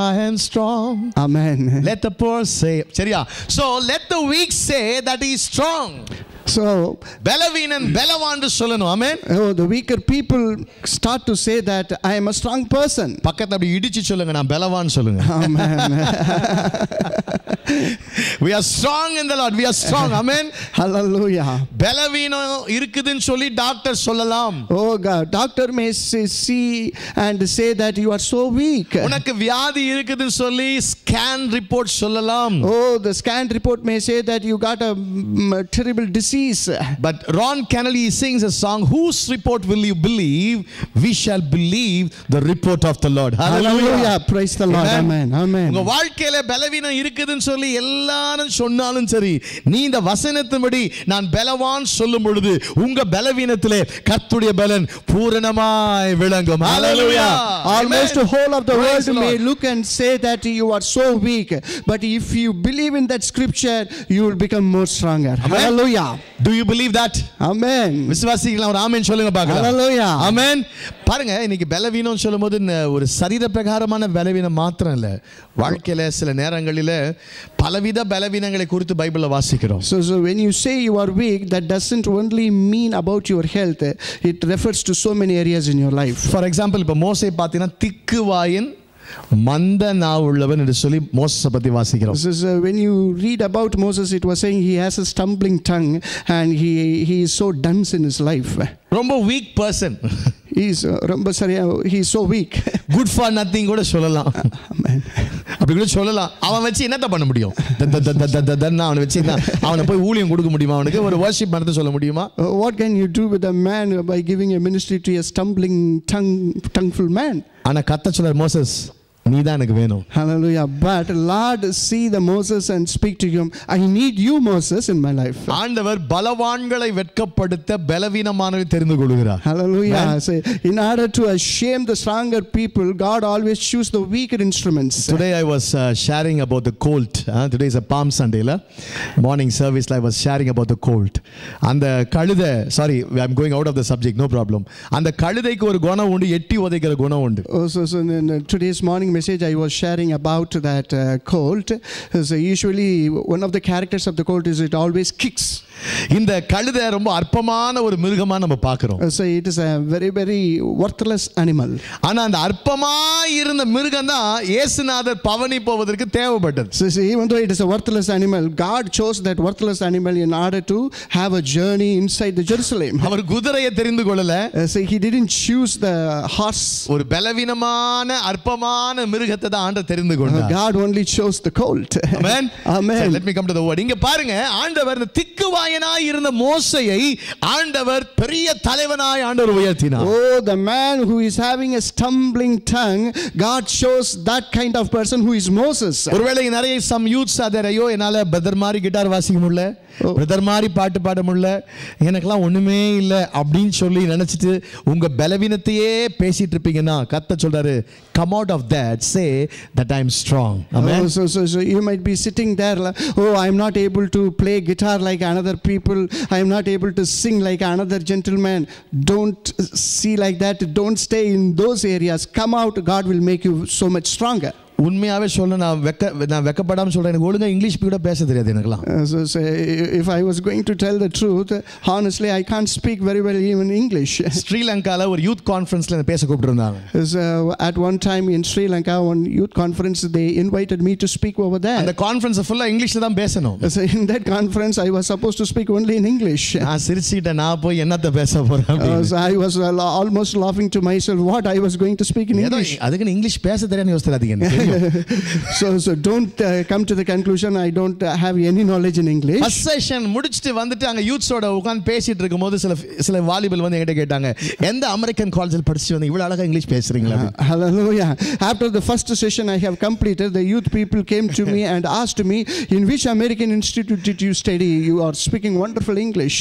C: I am strong.
B: Amen.
C: Let the poor say. சரியா? So let the weak say that he is strong.
B: So
C: பலவீனன் பலவான்னு சொல்லணும். ஆமென்.
B: Oh, the weaker people start to say that I am a strong person.
C: பக்கத்துல அப்படி இடிச்சு சொல்லுங்க, நான் பலவான் சொல்லுங்க.
B: Amen.
C: We are strong in the Lord. We are strong. Amen.
B: Hallelujah.
C: பலவீனம் இருக்குதுன்னு சொல்லி டாக்டர் சொல்லலாம்.
B: Oh God, doctor may see and say that you are so weak.
C: உனக்கு வியாதி இருக்குதுன்னு சொல்லி ஸ்கேன் ரிப்போர்ட் சொல்லலாம்.
B: Oh, the scan report may say that you got a terrible disease.
C: But Ron Kennedy sings a song, whose report will you believe? We shall believe the report of the Lord.
B: Hallelujah. Praise the Lord. Amen. Amen.
C: உங்க வாழ்க்கையில பலவீனம் இருக்குதுன்னு சொல்லி எல்லாரும் சொன்னாலும் சரி, நீ இந்த வசனத்தின்படி நான் பலவான் சொல்லும் பொழுது உங்க பலவீனத்திலே கர்த்தருடைய பலன் பூரணமாய் விளங்கும். Hallelujah.
B: Almost the whole of the world may look and say that you are so weak, but if you believe in that scripture, you will become more stronger. Hallelujah.
C: Do you believe that?
B: Amen.
C: விசுவாசிக்கலாம், ஒரு ஆமென் சொல்லுங்க பார்க்கலாம்.
B: Hallelujah.
C: ஆமென். பாருங்க, இன்னைக்கு பலவீனம் சொல்லும்போது ஒரு சரீர பிரகாரமான பலவீனம் மாத்திரம் இல்ல, வாழ்க்கையில சில நேரங்களில பலவித பலவீனங்களை குறித்து பைபிள்ல வாசிக்கிறோம்.
B: So when you say you are weak, that doesn't only mean about your health, it refers to so many areas in your life.
C: For example, இப்ப மோசே பார்த்தீங்கன்னா திக்குவாயின் மந்த நாவுள்ளவன் என்று சொல்லி மோசேயை பத்தி வாசிக்கிறோம்.
B: When you read about Moses, it was saying he has a stumbling tongue and he is so dense in his life.
C: ரொம்ப week person.
B: He is so weak.
C: Good for nothing கூட சொல்லலாம்.
B: Amen.
C: அப்படி கூட சொல்லலாம். அவன் வச்சு என்னத்த பண்ண முடியும்? அவனை வச்சு அவனை போய் ஊழியம் கொடுக்க முடியுமா? அவனுக்கு ஒரு வர்ஷிப் பண்ணத சொல்ல முடியுமா?
B: What can you do with a man by giving a ministry to a stumbling tongueful man?
C: ஆனா கர்த்தர் சொல்றார், மோசஸ் நீ தான் எனக்கு வேணும்.
B: Hallelujah. But Lord see the Moses and speak to him, I need you Moses in my life.
C: ஆண்டவர் பலவான்களை வெட்கப்படுத்த பலவீனமானவரை தெரிந்து கொள்கிறார்.
B: Hallelujah. So in order to shame the stronger people, God always choose the weaker instruments.
C: Today I was sharing about the colt. Today is a Palm Sunday la. Morning service I was sharing about the colt. And the கழுதை, sorry, I'm going out of the subject, no problem. அந்த கழுதைக்கு ஒரு குணம் உண்டு, எட்டி உதைக்கிற குணம் உண்டு.
B: So in today's morning message I was sharing about that colt. So usually one of the characters of the colt is it always kicks.
C: இந்த கழுதை ரொம்ப அற்பமான ஒரு மிருகமா நம்ம பார்க்கிறோம்.
B: So it is a very very worthless animal.
C: ஆனா அந்த அற்பமா இருந்த மிருகம் தான் இயேசுநாதர் பவனி போவதற்கு தேவைப்பட்டது.
B: So even though it is a worthless animal, God chose that worthless animal in order to have a journey inside the Jerusalem.
C: அவர் குதிரையை தெரிந்து கொள்ளல.
B: So he didn't choose the horse.
C: ஒரு பலவீனமான அற்பமான மிருகத்தை தான் ஆண்டவர் தெரிந்து கொண்டார்.
B: God only chose the colt.
C: Amen.
B: Amen.
C: So let me come to the word. இங்க பாருங்க, ஆண்டவர் இந்த திக்குவாயனாய் இருந்த மோசேயை ஆண்டவர் பெரிய தலைவனாய் ஆண்டவர் உயர்த்தினார்.
B: Oh, the man who is having a stumbling tongue, God chose that kind of person who is Moses.
C: ஒருவேளை நிறைய some youths are there, ஐயோ என்னால பிரதர் மாதிரி கிட்டார் வாசிக்க முடியல, பிரதர் மாதிரி பாட்டு பாட முடியல, எனக்கெல்லாம் ஒண்ணுமே இல்ல அப்படின்னு சொல்லி நினைச்சிட்டு உங்க பலவீனத்தையே பேசிட்டு இருப்பீங்கன்னா கர்த்தர் சொல்றாரு, come out of that, say that I am strong. Amen.
B: So you might be sitting there like, oh, I am not able to play guitar like another people. I am not able to sing like another gentleman. Don't see like that. Don't stay in those areas. Come out. God will make you so much stronger.
C: உண்மையாவே சொல்ல நான் வெக்கப்படாம சொல்றேன். எனக்கு ஒழுங்கா English கூட பேச தெரியாது எனக்குலாம்.
B: So if I was going to tell the truth, honestly I can't speak very well even English.
C: ஸ்ரீலங்கால ஒரு யூத் கான்ஃபரன்ஸ்ல என்ன பேச கூப்பிட்டிருந்தாங்க.
B: So at one time in Sri Lanka, one youth conference, they invited me to speak over there.
C: அந்த conference ஃபுல்லா இங்கிலீஷ்ல தான் பேசணும்.
B: So in that conference I was supposed to speak only in English.
C: நான் சிரிச்சிட்டேன், நான் போய் என்னத்த பேச போறேன்.
B: So I was almost laughing to myself what I was going to speak in English.
C: அதுக்கு இங்கிலீஷ் பேச தெரியாதுன்னு யோசிக்காதீங்க.
B: So don't come to the conclusion I don't have any knowledge in English.
C: First session முடிச்சிட்டு வந்துட்டு அங்க யூத்ஸோட உட்கார்ந்து பேசிட்டு இருக்கும்போது சில வாலிபல் வந்து என்கிட்ட கேட்டாங்க, எந்த அமெரிக்கன் காலேஜில் படிச்சு வந்து இவ்வளவு அழகா இங்கிலீஷ் பேசுறீங்களா?
B: Hallelujah. After the first session I have completed, the youth people came to me and asked me, in which American institute did you study? You are speaking wonderful English.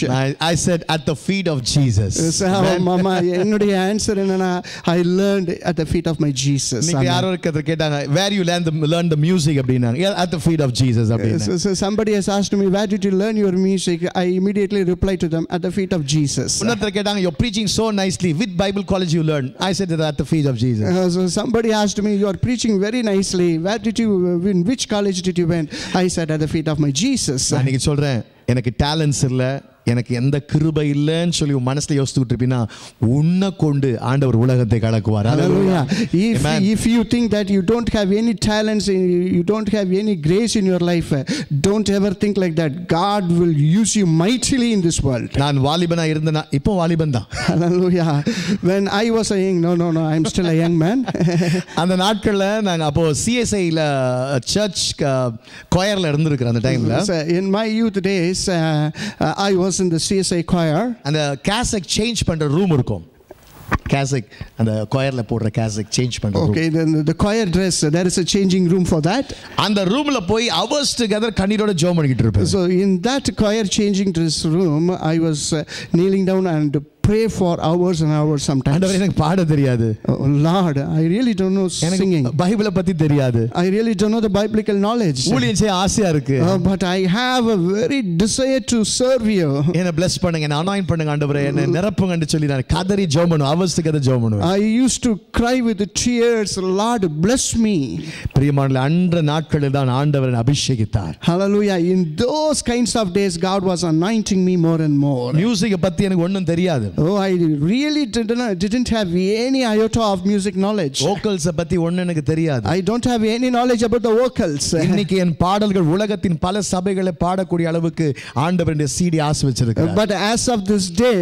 C: I said, at the feet of Jesus.
B: So mama, என்னுடைய answer என்னன்னா, I learned at the feet of my Jesus.
C: நீங்க யாரோ ஒருத்தர் கேட்டாங்க, where you learn the music அப்படினாங்க. At the feet of Jesus அப்படினாங்க.
B: So somebody has asked me, where did you learn your music? I immediately replied to them, at the feet of Jesus.
C: இன்னொருத்தர் கேட்டாங்க, you're preaching so nicely, which Bible college you learned? I said, at the feet of Jesus.
B: So somebody asked me, you are preaching very nicely, where did you, in which college did you went? I said, at the feet of my Jesus.
C: நான் இன்னைக்கு சொல்றேன், எனக்கு talents இல்ல, எனக்கு எந்த கிருபை இல்லைன்னு சொல்லி மனசுல யோசிச்சுட்டு இருப்பீனா, உன்னை கொண்டு ஆண்டவர் உலகத்தை கலக்குவார்.
B: Hallelujah. If you think that you don't have any talents, you don't have any grace in your life, don't ever think like that. God will use you mightily in this world.
C: நான் வாலிபனா இருந்தேனா, இப்போ வாலிபன் தான்.
B: Hallelujah. When I was saying no, I'm still a young man.
C: அந்த நாட்கள்ல நாங்க அப்போ CSIல search choirல இருந்திருக்கிறோம் அந்த டைம்ல.
B: In my youth days, I was in the CSI choir.
C: அந்த கேசட் சேஞ்ச் பண்ற ரூம் இருக்கும். கேசட் அந்த choirல போடுற கேசட் சேஞ்ச் பண்ற room.
B: Okay, then the choir dress, there is a changing room for that.
C: அந்த ரூம்ல போய் hours together கண்ணீரோட ஜெபம் பண்ணிட்டு இருப்பேன்.
B: So in that choir changing dress room, I was kneeling down and pray for hours and hours sometimes.
C: ஆண்டவரே, எனக்கு பாட தெரியாது.
B: Oh Lord, I really don't know singing.
C: பைபிளை பத்தி தெரியாது.
B: I really don't know the biblical knowledge.
C: ஊழியம் செய்ய ஆசையா இருக்கு.
B: But I have a very desire to serve you.
C: என்ன bless பண்ணுங்க, என்ன anoint பண்ணுங்க ஆண்டவரே, என்ன நிரப்புங்கன்னு சொல்லி நான் கதறி ஜெபம் பண்ணுவேன். hours together ஜெபம் பண்ணுவேன்.
B: I used to cry with the tears, Lord bless me.
C: பிரியமானவர்களே, அன்ற நாட்களில் தான் ஆண்டவர் என்னை அபிஷேகித்தார்.
B: Hallelujah. In those kinds of days God was anointing me more and more.
C: Music பத்தி எனக்கு ஒண்ணும் தெரியாது.
B: Oh, I really didn't have any iota of music knowledge.
C: vocals பத்தி ஒண்ணு எனக்கு தெரியாது.
B: I don't have any knowledge about the vocals.
C: இன்னைக்கு என் பாடல்கள் உலகத்தின் பல சபைகளை பாடக்கூடிய அளவுக்கு ஆண்டவருடைய CD ஆசீர்வதிச்சிருக்கிறார்.
B: But as of this day,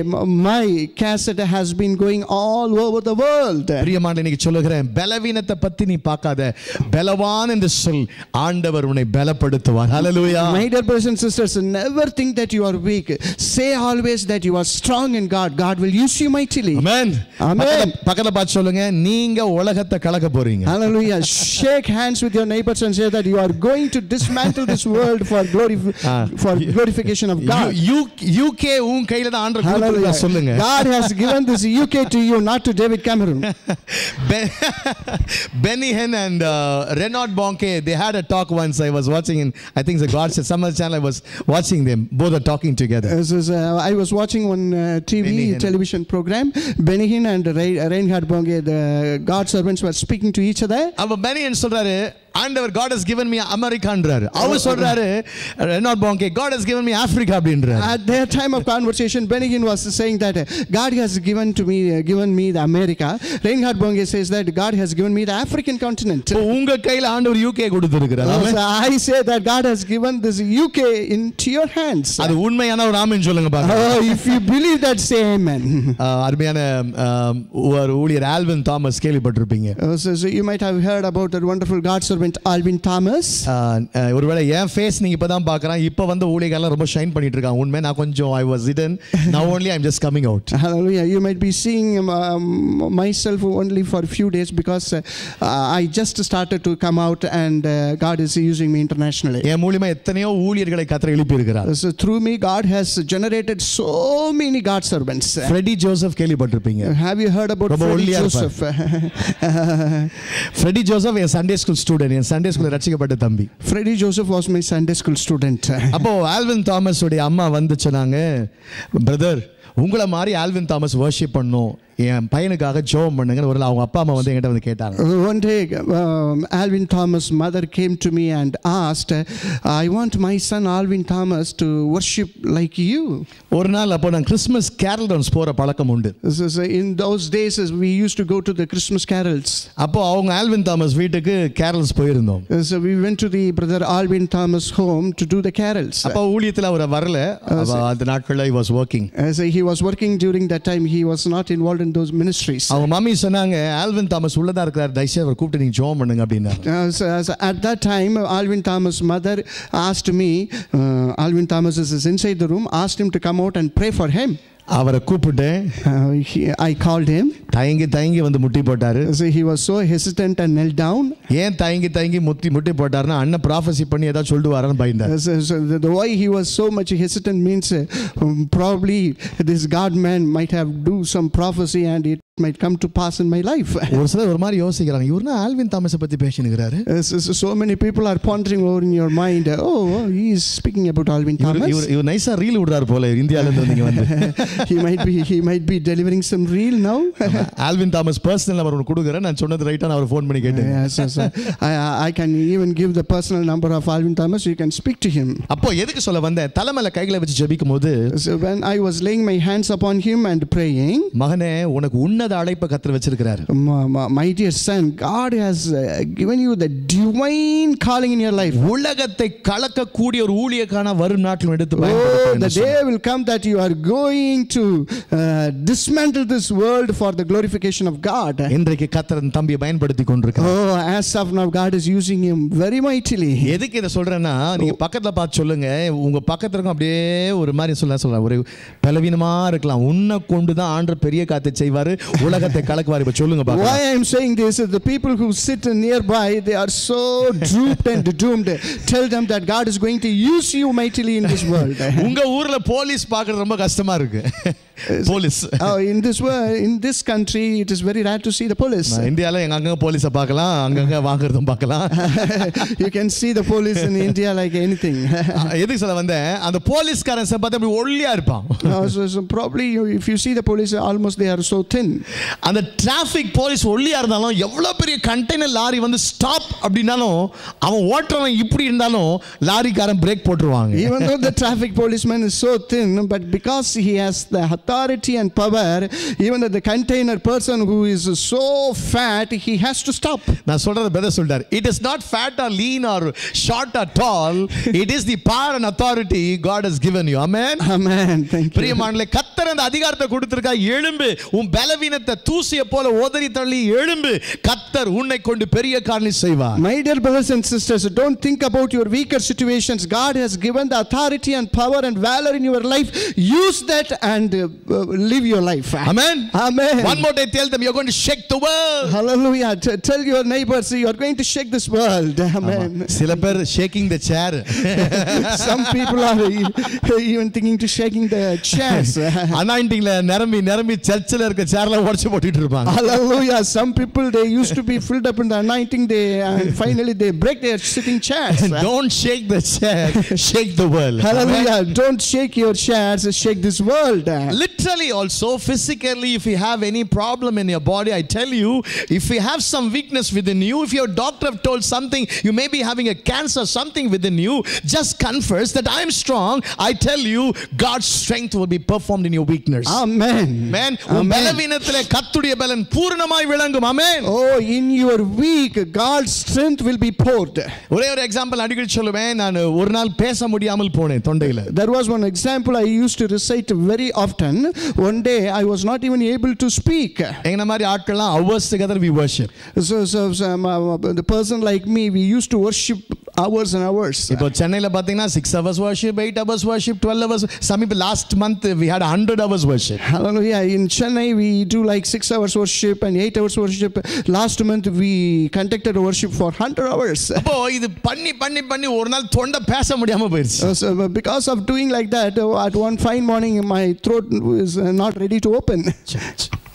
B: my cassette has been going all over the world.
C: பிரியமானவர்களே, இன்னைக்கு சொல்லுகிறேன், பலவீனத்தை பத்தி நீ பார்க்காத, பலவான் என்று சொல், ஆண்டவர் உன்னை பலப்படுத்துவார். ஹalleluya.
B: My dear brothers and sisters, never think that you are weak. Say always that you are strong in God. God will use you mightily.
C: Amen.
B: Amen.
C: பக்கத்துல பார்த்து சொல்லுங்க, நீங்க உலகத்தை கலக்க போறீங்க.
B: Hallelujah. Shake hands with your neighbors and say that you are going to dismantle this world for glorification of God.
C: UK உன் கையில தான் ஆண்டவர் கொடுத்திருக்கார் சொல்லுங்க.
B: God has given this UK to you, not to David Cameron.
C: Benny Hinn and Renard Bonke, they had a talk once. I was watching in, I think the God said some channel. I was watching them. Both are talking together.
B: I was watching one TV television program. Benny Hinn and Reinhard Bonke, the God servants, were speaking to each other.
C: அப்ப Benny Hinn சொல்றாரு, ஆண்டவர் God has given me Americaன்றாரு. அவர் சொல்றாரு, Renard Bonke, God has given me Africa அப்படின்றாரு.
B: At their time of conversation, Benny Hinn was saying that God has given me the America. Reinhard Bonke says that God has given me the African continent.
C: உங்க கையில ஆண்டவர் UK கொடுத்திருக்கிறார்.
B: I say that God has given this UK into your hands.
C: அது உண்மையான ஒரு ஆமென் சொல்லுங்க பாருங்க.
B: If you believe that, say amen.
C: அருமையான ஒரு ஊழியர் ஆல்வின் தாமஸ் கேள்விப்பட்டிருப்பீங்க.
B: So you might have heard about that wonderful God servant Alvin Thomas.
C: ஒருவேளை என் ஃபேஸ் நீங்க இப்பதான் பார்க்கறேன், இப்ப வந்து ஊழியர்கள்லாம் ரொம்ப ஷைன் பண்ணிட்டு இருக்காங்க. உண்மை, நான் கொஞ்சம் I was hidden. Now only I'm just coming out.
B: Hallelujah. You might be seeing myself only for a few days because I just started to come out and God is using me internationally.
C: என் மூலமா எத்தனையோ ஊழியர்களை கர்த்தர் எழுப்பி இருக்கிறார்.
B: So through me God has generated so many God servants.
C: Freddie Joseph கேள்விப்பட்டிருப்பீங்க.
B: Have you heard about Freddie Joseph?
C: Freddie Joseph a Sunday school student. N Sunday ஸ்கூல்ல ரட்சிக்கப்பட்ட தம்பி.
B: Freddie Joseph was my Sunday school student.
C: அப்போ Alvin Thomas உடைய அம்மா வந்து சொன்னாங்க, brother உங்களை மாதிரி ஆல்வின் தாமஸ் வர்ஷிப் பண்ணும், என் பையனுக்காக ஜெபம் பண்ணுங்க. ஒரு அவங்க அப்பா அம்மா வந்து என்கிட்ட வந்து கேட்டாங்க.
B: One day Alvin Thomas' mother came to me and asked, I want my son Alvin Thomas to worship like you.
C: ஒரு நாள் அப்போ நான் கிறிஸ்மஸ் கேரல் டான்ஸ் போற பழக்கம் உண்டு.
B: In those days we used to go to the Christmas carols.
C: அப்போ அவங்க Alvin Thomas வீட்டுக்கு கேரல்ஸ் போயிருந்தோம்.
B: So we went to the brother Alvin Thomas home to do the carols.
C: அப்போ ஊழியத்துல அவர் வரல. அந்த நாட்கள்ல he was working.
B: He was working during that time. He was not involved in those ministries.
C: அவங்க mummy சொன்னாங்க, Alvin Thomas உள்ளதா இருக்கார், தயவுசெய்து அவர் கூப்பிட்டு நீங்க ஜெபம் பண்ணுங்க அப்படினாங்க.
B: At that time Alvin Thomas' mother asked me, Alvin Thomas is inside the room, asked him to come out and pray for him.
C: அவரை கூப்பிட்டேன்.
B: I called him.
C: தயங்கி வந்து முட்டி போட்டாரு.
B: So he was so hesitant and knelt down.
C: ஏன் தயங்கி முட்டி போட்டாருன்னா அண்ணன் ப்ராஃபஸி பண்ணி ஏதாவது சொல்லுவாருன்னு பயந்தார்.
B: So the why he was so much hesitant means probably this God man might have do some prophecy and it might come to pass in my life.
C: ஒரு சிலர் ஒரு மாதிரி யோசிக்கிறாங்க, இவர்னா ஆல்வின் தாமஸ் பத்தி பேசினுக்கிறாரு.
B: So many people are pondering over in your mind, oh he is speaking about Alvin Thomas.
C: இவர் நைஸா reel விடுறாரு போல, இந்தியால இருந்து வந்தீங்க வந்து.
B: he might be delivering some reel now.
C: Alvin Thomas personal number ஒன்னு கொடுக்குறேன், நான் சொன்னது ரைட்டா நான் அவர் ஃபோன் பண்ணி கேட்டேன்.
B: Yes, I can even give the personal number of Alvin Thomas, you can speak to him.
C: அப்போ எதுக்கு சொல்ல வந்தேன், தலைமையில கைகளை வச்சு ஜெபிக்கும்போது,
B: so when I was laying my hands upon him and praying,
C: மகனே உனக்கு உன்னத அழைப்பை கர்த்தர் வச்சிருக்கிறார்.
B: My dear son, God has given you the divine calling in your life.
C: உலகத்தை கலக்க கூடிய ஒரு ஊழியக்கான வரும் நாட்கள் எடுத்து பயன்படுத்துங்க.
B: The day will come that you are going to dismantle this world for the glorification of God.
C: இன்றைக்கு கர்த்தர் தம்பியை பயன்படுத்தி கொண்டிருக்கிறார்.
B: Oh, as of now God is using him very mightily.
C: எதுக்கு இத சொல்றேன்னா, நீங்க பக்கத்துல பார்த்து சொல்லுங்க, உங்க பக்கத்துல இருக்கும் அப்படியே ஒரு மாதிரி சொல்ல ஒரு பலவீனமா இருக்கலாம், உன்னை கொண்டு தான் ஆண்டவர் பெரிய காரியத்தை செய்வாரு, உலகத்தை கலக்குவார். இப்ப சொல்லுங்க பாருங்க.
B: Why I am saying this is the people who sit nearby, they are so drooped and doomed. Tell them that God is going to use you mightily in this world.
C: உங்க ஊர்ல போலீஸ் பார்க்கிறது ரொம்ப கஷ்டமா இருக்கு. Police
B: in this country it is very rare to see the police.
C: இந்தியால எங்க போலீஸை பார்க்கலாம், அங்கங்க வாங்குறதும் பார்க்கலாம்.
B: You can see the police in India like anything.
C: எதுக்கு சொல்ல வந்தேன், அந்த போலீஸ்காரன் பார்த்தா அப்படி ஒல்லியா இருப்பான்.
B: So probably if you see the police almost they are so thin.
C: அந்த டிராஃபிக் போலீஸ் ஒல்லியா இருந்தாலும் எவ்வளவு பெரிய கண்டெய்னர் லாரி வந்து ஸ்டாப் அப்படினாலும் அவன் ஓட்டுறவன் இப்படி இருந்தாலும் லாரிக்காரன் பிரேக் போட்டுருவாங்க.
B: Even though the traffic policeman is so thin, but because he has the authority and power, even the container person who is so fat, he has to stop.
C: நான் சொல்றது brother சொல்றார், it is not fat or lean or short or tall, it is the power and authority God has given you. Amen.
B: Amen. Thank you.
C: பிரியமானவர்களே, கர்த்தர் அந்த அதிகாரத்தை கொடுத்திருக்கா. எழும்பு, உன் பலவீனத்தை தூசியை போல உதறி தள்ளி எழும்பு, கர்த்தர் உன்னை கொண்டு பெரிய காரியங்களை செய்வார்.
B: My dear brothers and sisters, don't think about your weaker situations. God has given the authority and power and valor in your life. Use that and live your life.
C: Amen.
B: Amen.
C: One more day tell them you're going to shake the world.
B: Hallelujah. Tell your neighbors you are going to shake this world. Amen.
C: சில பேர் shaking the chair.
B: Some people are even thinking to shaking the chairs.
C: அனாயிண்டிங்ல நிரம்பி சர்ச்சில் இருக்க சேர்ல உடைச்சு போட்டுட்டு இருப்பாங்க.
B: Hallelujah. Some people they used to be filled up in the anointing, and finally they break their sitting chairs.
C: Don't shake the chair, shake the world.
B: Hallelujah. Don't shake your chairs, shake this world.
C: Literally also, physically, if you have any problem in your body, I tell you, if you have some weakness within you, if your doctor have told something, you may be having a cancer, something within you, just confess that I am strong. I tell you, God's strength will be performed in your weakness.
B: Amen.
C: Amen. உன் பலவீனத்திலே கர்த்தருடைய பலன் பூரணமாய் விளங்கும். Amen.
B: Oh, in your weak, God's strength will be poured.
C: ஒரே ஒரு example அடிக்கடி சொல்லுவேன். நான் ஒரு நாள் பேச முடியாமல் போனேன் தொண்டையில.
B: There was one example I used to recite very often. One day I was not even able to speak.
C: எங்கன மாதிரி ஆட்கள்லாம் hours together we worship.
B: So the person like me, we used to worship hours and hours.
C: இப்போ சென்னையில பாத்தீங்கன்னா 6 hours worship, 8 hours worship, 12 hours. Some people last month we had 100 hours worship.
B: Hallelujah. In Chennai we do like 6 hours worship and 8 hours worship. Last month we conducted a worship for 100 hours.
C: அப்போ இது பண்ணி ஒரு நாள் தொண்டை பேச முடியாம போயிருச்சு.
B: So because of doing like that, at one fine morning my throat was not ready to open.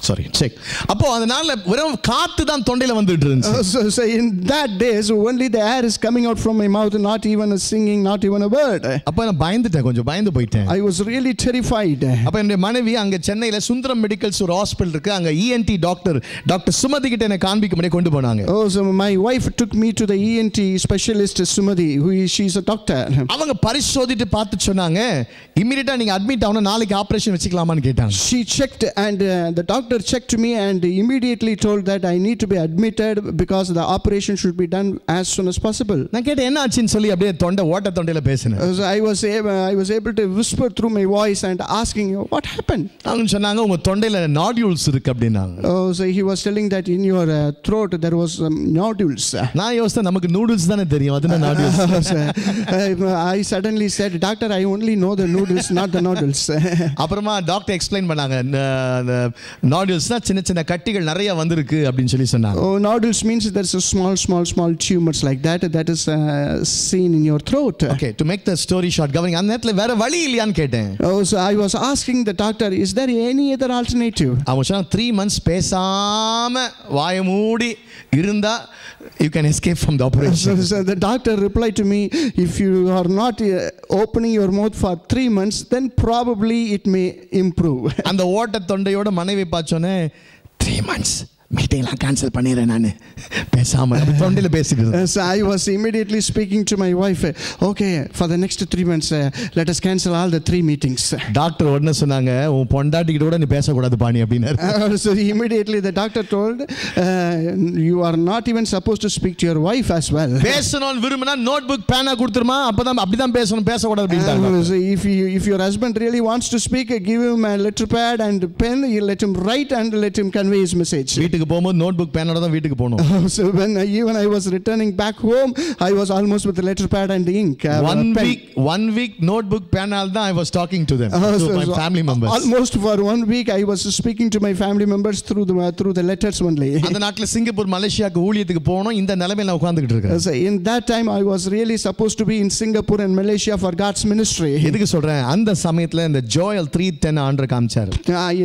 C: Sorry check. அப்போ அதனால வெறும் காத்து தான் தொண்டையில வந்துட்டு இருந்துச்சு.
B: So in that days only the air is coming out from my mouth, not even a singing, not even a word.
C: அப்ப நான் பயந்துட்டேன், கொஞ்சம் பயந்து போயிட்டேன்.
B: I was really terrified.
C: அப்ப என்னுடைய மனைவி அங்க சென்னையில சுந்தரம் மெடிக்கல்ஸ் ஒரு ஹாஸ்பிடல் இருக்கு, அங்க ENT டாக்டர் சுமதி கிட்ட என்ன காண்பிக்கும்படி கொண்டு போனாங்க.
B: Oh, so my wife took me to the ENT specialist Sumati, she's a doctor.
C: அவங்க பரிசோதித்து பார்த்து சொன்னாங்க, இமிடியேட்டா நீங்க அட்மிட் ஆகணும், நாளைக்கு ஆபரேஷன் வச்சுக்கலாமான்னு கேட்டாங்க.
B: She checked and the doctor checked me and immediately told that I need to be admitted because the operation should be done as soon as possible.
C: நான் கேட்டேன் என்ன ஆச்சுன்னு சொல்லி அப்படியே தொண்டையில பேசினேன்.
B: So I was able to whisper through my voice and asking what happened.
C: அவங்க சொன்னாங்க உங்க தொண்டையில nodules இருக்கு அப்படினாங்க.
B: Oh, so he was telling that in your throat there was nodules.
C: நான் யோசிச்சேன் நமக்கு noodles தானே தெரியும், அதுனா nodules.
B: I suddenly said, doctor, I only know the noodles, not the nodules.
C: அப்புறமா டாக்டர் எக்ஸ்பிளைன் பண்ணாங்க, nodules சின்ன சின்ன கட்டிகள் நிறைய வந்திருக்கு அப்படின்னு சொல்லி சொன்னாங்க.
B: Oh, nodules means there's a small tumors like that is seen in your throat.
C: Okay, to make the story short, கவனிங்க, அந்த நேரத்துல வேற வழி இல்லையான்னு கேட்டேன்.
B: Oh, so I was asking the doctor, is there any other alternative?
C: அவங்க சொன்னாங்க 3 months பேசாம வாயை மூடி இருந்தா you can escape from the operation.
B: So the doctor replied to me, if you are not opening your mouth for 3 months, then probably it may improve.
C: அந்த ஓட்ட தொண்டையோட மனைவி பார்த்தோன்னே 3 months மீட்டிங்லாம் கேன்சல் பண்ணிடுறேன் நான் பேசாம தொண்டையில பேசிக்கிறது.
B: So I was immediately speaking to my wife, okay, for the next 3 months let us cancel all the 3 meetings.
C: Doctor உடனே சொன்னாங்க உன் பொண்டாட்டி கிட்ட கூட நீ பேசக்கூடாது பாணி அப்படின்னாரு.
B: So immediately the doctor told, you are not even supposed to speak to your wife as well.
C: பேசணும் விரும்பினா நோட்புக் பேனா கொடுத்துருமா, அப்பதான் அப்படிதான் பேசணும், பேசக்கூடாது அப்படின்ட்டாங்க.
B: So if your husband really wants to speak, give him a letter pad and pen, you let him write and let him convey his message.
C: வீட்டுக்கு போகும்போது நோட்புக் பேனோட தான் வீட்டுக்கு போகணும்.
B: So when even I was returning back home, I was almost with the letter pad and ink.
C: One week notebook penal தான் I was talking to them, to my family members.
B: Almost for 1 week I was speaking to my family members through the letters only.
C: அந்த நாட்ல Singapore மலேசியாக்கு ஊழியத்துக்கு போகணும், இந்த நிலைமையில நான் உட்கார்ந்துட்டு இருக்கேன்.
B: So in that time I was really supposed to be in Singapore and Malaysia for God's ministry.
C: எதுக்கு சொல்றேன், அந்த சமயத்துல இந்த Joel 3:10 ஆண்டவர் காமிச்சார்.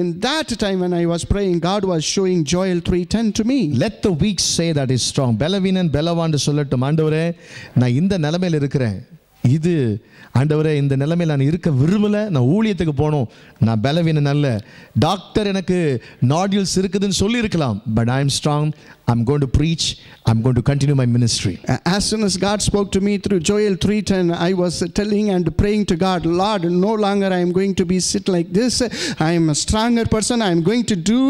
B: In that time when I was praying, God was showing Joel 3:10 to me.
C: Let the weak say that is strong. பலவீனன் பலவான் சொல்லட்டும், ஆண்டவரே நான் இந்த நிலைமையில இருக்கிறேன், இது ஆண்டவரே இந்த நிலைமையில நான் இருக்க விரும்பல, நான் ஊழியத்துக்கு போகணும், நான் பலவீனன் அல்ல, டாக்டர் எனக்கு நாடியூல்ஸ் இருக்குதுன்னு சொல்லி இருக்கலாம், but I am strong, I'm going to preach, I'm going to continue my ministry.
B: As soon as God spoke to me through Joel 3:10, I was telling and praying to God, Lord, no longer I am going to be sit like this, I am a stronger person, I am going to do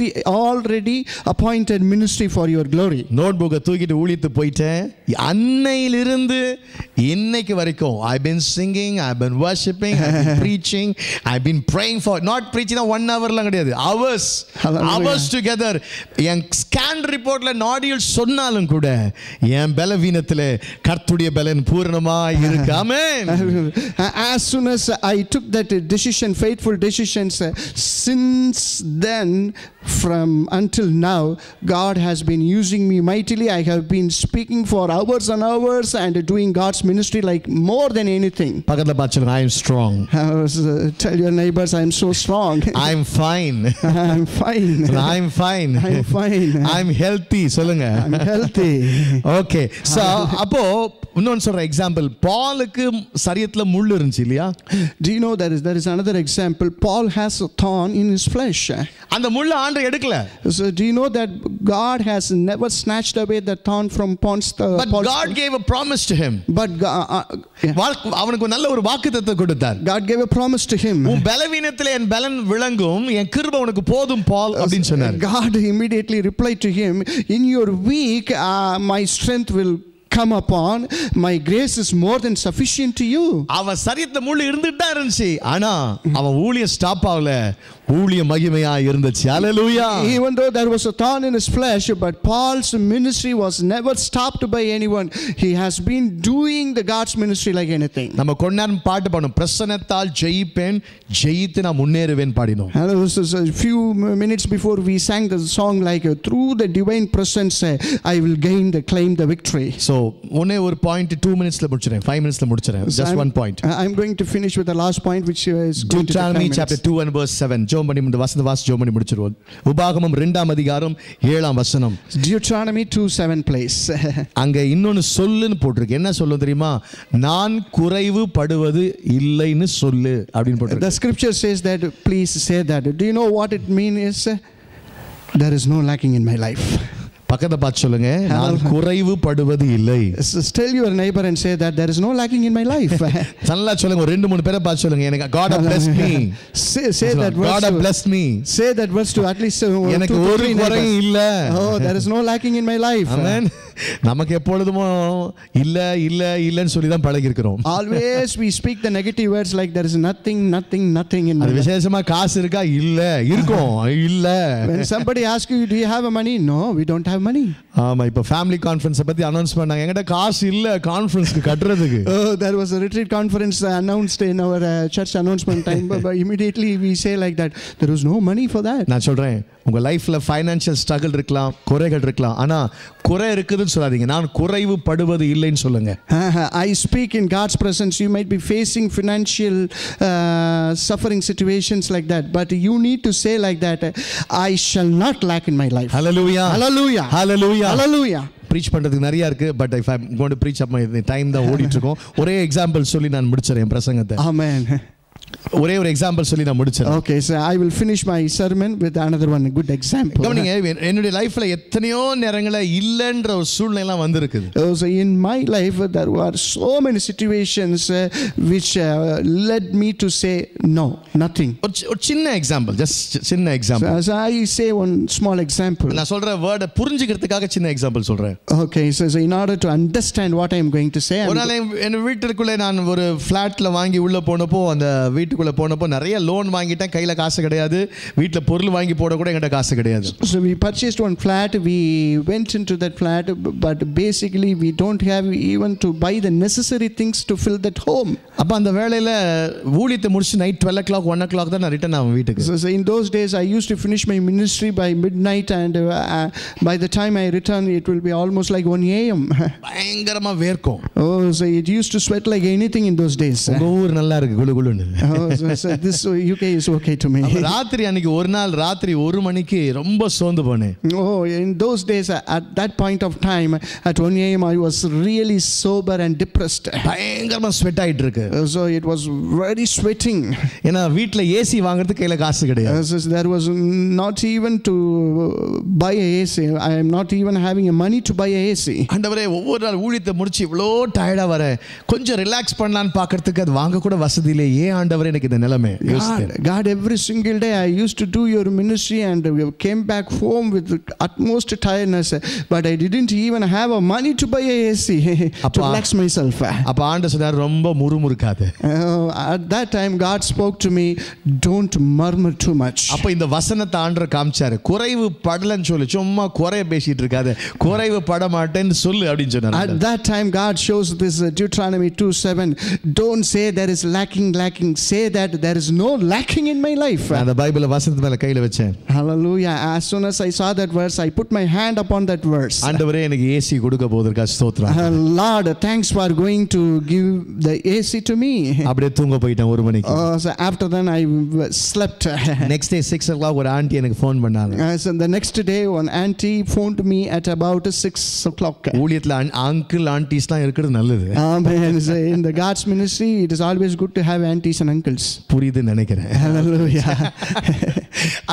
B: the already appointed ministry for your glory.
C: நோட்புக்கை தூக்கிட்டு ஊழியத்து போயிட்டேன். அன்னையிலிருந்து இன்னைக்கு வரைக்கும் I've been singing, I've been worshiping, I've been preaching, I've been praying for, not preaching 1 hourலாம் கிடையாது, hours together. என் scan ரிப்போர்ட்ல nodule சொன்னாலும் கூட என் பலவீனத்திலே கர்த்தருடைய பலன் பூரணமாய் இருக்கு. ஆமென்.
B: As soon as I took that decision, faithful decisions, since then from until now, God has been using me mightily. I have been speaking for hours and hours and doing God's ministry like more than anything.
C: பக்கத்துல பாத்துங்க, I am strong.
B: Tell your neighbors, I am so strong.
C: I'm fine.
B: I'm fine.
C: I'm fine.
B: I'm fine.
C: I'm healthy. சொல்லுங்க.
B: I'm healthy.
C: Okay. So அப்போ இன்னொன்னு சொல்ற example, பாலுக்கு சரீரத்துல முள் இருந்துச்சு இல்லையா?
B: Do you know there is another example? Paul has a thorn in his flesh.
C: அந்த முள்ள ஆண்டவர் எடுக்கல.
B: So do you know that God has never snatched away the thorn from Paul's?
C: But God gave a promise to him.
B: But
C: அவனுக்கு நல்ல ஒரு வாக்குத்தத்தத்தை கொடுத்தார்.
B: God gave a promise to him.
C: உன் பலவீனத்திலே என் பலன் விளங்கும், என் கிருபை உனக்கு போதும் பால் அப்படின்னு சொன்னார்.
B: God immediately replied to him, in your weak my strength will come upon, my grace is more than sufficient to you.
C: அவன் சரீரத்துல முள் இருந்துட்டு தான் இருந்துச்சு, ஆனா அவன் ஊழியம் ஸ்டாப் ஆகல, ஊழியம் மகிமையா இருந்துச்சு. ஹalleluya.
B: Even though there was a thorn in his flesh, but Paul's ministry was never stopped by anyone. He has been doing the God's ministry like anything.
C: நம்ம கொண்டான் பாட்டு பாடணும், பிரசன்னத்தால் ஜெயிப்பேன், ஜெயித்து நான் முன்னேறுவேன் பாடினோம்.
B: A few minutes before we sang the song like through the divine presence I will claim the victory.
C: So ஒன்னே ஒரு பாயிண்ட் 2 மினிட்ஸ்ல முடிச்சிரேன், 5 மினிட்ஸ்ல முடிச்சிரேன். Just one point.
B: I'm going to finish with the last point, which is going to take 5
C: Deuteronomy
B: minutes.
C: chapter 2 and verse 7. ஜெபம் பண்ணி இந்த வசனத்தை வாசி ஜெபம் பண்ணி முடிச்சிருவோம். உபாகமம் 2ஆம் அதிகாரம் 7ஆம் வசனம்.
B: Deuteronomy 2:7 place.
C: அங்க இன்னொன்னு சொல்லுன்னு போட்டிருக்கு. என்ன சொல்லும் தெரியுமா? நான் குறைவு படுவது இல்லைன்னு சொல்லு அப்படின்னு போட்டிருக்கு.
B: The scripture says that, please say that. Do you know what it means? There is no lacking in my life.
C: பக்கத்தை பார்த்து சொல்லுங்க, நான் குறைவு படுவது இல்லை.
B: Tell your neighbor and say that there is no lacking in my life.
C: நல்லா சொல்லுங்க, ஒரு 2-3 பேரை பார்த்து சொல்லுங்க, எனக்கு God has blessed me.
B: Say that verse.
C: God has blessed me.
B: Say that verse to at least
C: எனக்கு ஒரு குறையும் இல்ல.
B: Oh, there is no lacking in my life.
C: Amen. நமக்கு எப்பொழுதும் இல்ல இல்ல இல்லன்னு சொல்லி தான் பழகி இருக்கிறோம்.
B: Always we speak the negative words like there is nothing in my life.
C: விசேஷமா காசு இருக்கா? இல்ல. இருக்கும். இல்ல.
B: When somebody asks you, do you have a money? No, we don't have money.
C: ஆமா, இப்ப ஃபேமிலி கான்ஃபரன்ஸ் பத்தி அனௌன்ஸ் பண்ணாங்க. என்கிட்ட காசு இல்ல கான்ஃபரன்ஸ்க்கு கட்டறதுக்கு.
B: Oh, there was a retreat conference announced in our church announcement time, but immediately we say like that, there was no money for that.
C: நான் சொல்றேன், உங்க லைஃப்ல ஃபைனான்சியல் ஸ்ட்ரகிள் இருக்கலாம், குறைகள் இருக்கலாம், ஆனா குறை இருக்குதுன்னு சொல்லாதீங்க, நான் குறைவு படுவது இல்லைன்னு சொல்லுங்க.
B: I speak in God's presence. You might be facing financial suffering situations like that, but you need to say like that, I shall not lack in my life.
C: Hallelujah.
B: Hallelujah.
C: Hallelujah.
B: Hallelujah.
C: Preach பண்றதுக்கு நிறைய இருக்கு, but if I'm going to preach up my time தான் ஓடிட்டு இருக்கோம். ஒரே example சொல்லி நான் முடிச்சறேன் பிரசங்கத்தை.
B: Amen.
C: ஒரே ஒரு எக்ஸாம்பிள் சொல்லி நான் முடிச்சறேன்.
B: Okay, so I will finish my sermon with another one, a good example.
C: கவனிங்க, என்னுடைய லைஃப்ல எத்தனையோ நேரங்கள இல்லன்ற ஒரு சூழ்நிலை எல்லாம் வந்திருக்குது.
B: So in my life there were so many situations which led me to say no, nothing.
C: ஒரு சின்ன எக்ஸாம்பிள், ஜஸ்ட் சின்ன example.
B: So I say one small example.
C: நான் சொல்ற வேர்ட் புரிஞ்சிக்கிறதுக்காக சின்ன எக்ஸாம்பிள் சொல்றேன்.
B: Okay, so in order to understand what I am going to say,
C: ஒரு நாள் என் வீட்டுக்குள்ள நான் ஒரு ஃபிளாட்ல வாங்கி உள்ள போனப்போ, அந்த வீட்டுக்குள்ள போனப்போ நிறைய லோன் வாங்கிட்டேன், கையில காசு கிடையாது, வீட்ல பொருள் வாங்கி போட கூட என்கிட்ட காசு கிடையாது.
B: So we purchased one flat, we went into that flat, but basically we don't have even to buy the necessary things to fill that home.
C: அப்ப அந்த வேளையில ஊழியத்தை முடிச்சு நைட் 12 o'clock 1 o'clock தான் நான் ரிட்டர்ன் ஆவேன் வீட்டுக்கு.
B: So in those days I used to finish my ministry by midnight, and by the time I return it will be almost like 1 a.m.
C: பயங்கரமா வேர்க்கும்.
B: Oh, so it used to sweat like anything in those days.
C: உங்க ஊர் நல்லா இருக்கு, குளு குளுன்னு.
B: So this UK is okay to me.
C: ராத்திரி அன்னைக்கு ஒரு நாள் ராத்திரி 1 மணிக்கு ரொம்ப சோர்ந்து போனேன்.
B: Oh, in those days at that point of time at 1 a.m. I was really sober and depressed.
C: பயங்கரமா ஸ்வெட் ஆயிட்டு இருக்கு.
B: So it was very sweating.
C: ஏன்னா வீட்ல ஏசி வாங்குறதுக்கு கையில காசு கிடையாது.
B: So there was not even to buy a AC. I am not even having a money to buy a AC.
C: ஆண்டவரே, ஒவ்வொரு நாள் ஊழியத்தை முடிச்சு இவ்ளோ டயர்டா வரேன், கொஞ்சம் ரிலாக்ஸ் பண்ணலாம்னு பார்க்கிறதுக்கு அது வாங்க கூட வசதி இல்லை. ஏன் ஆண்டவரே எனக்கு இந்த நிலைமை?
B: God, every single day I used to do your ministry and we came back home with utmost tiredness, but I didn't even have a money to buy a AC to relax myself.
C: அப்ப ஆண்டவர் சொன்னார், ரொம்ப முறுமுறுக்காத.
B: At that time God spoke to me, don't murmur too much.
C: அப்ப இந்த வசனத்தை ஆண்டவர் காமிச்சாரு, குறைவு படலன்னு சொல்லு, சும்மா குறைய பேசிட்டு இருக்காத, குறைவு பட மாட்டேன்னு சொல்லு அப்படின்னு சொன்னார்.
B: At that time God shows this Deuteronomy 2:7, don't say there is lacking, say that there is no lacking in my life.
C: அந்த பைபிளை வசனத்து மேல கையில வச்சேன்.
B: Hallelujah. As soon as I saw that verse, I put my hand upon that verse.
C: ஆண்டவரே, எனக்கு AC கொடுக்க போவதற்காக ஸ்தோத்திரம்.
B: Lord, thanks for going to give the AC to me.
C: அப்படியே தூங்க போயிட்டேன் 1 மணிக்கு.
B: So after then I slept.
C: Next day 6 o'clock ஒரு ஆண்டி எனக்கு ஃபோன் பண்ணாங்க.
B: So the next day one auntie phoned me at about 6 o'clock.
C: ஊழியத்துல uncle ஆன்டிஸ்லாம் இருக்குது நல்லது.
B: Amen. In the God's ministry it is always good to have aunties and uncles.
C: புரியுது நினைக்கிறேன்.
B: Hallelujah.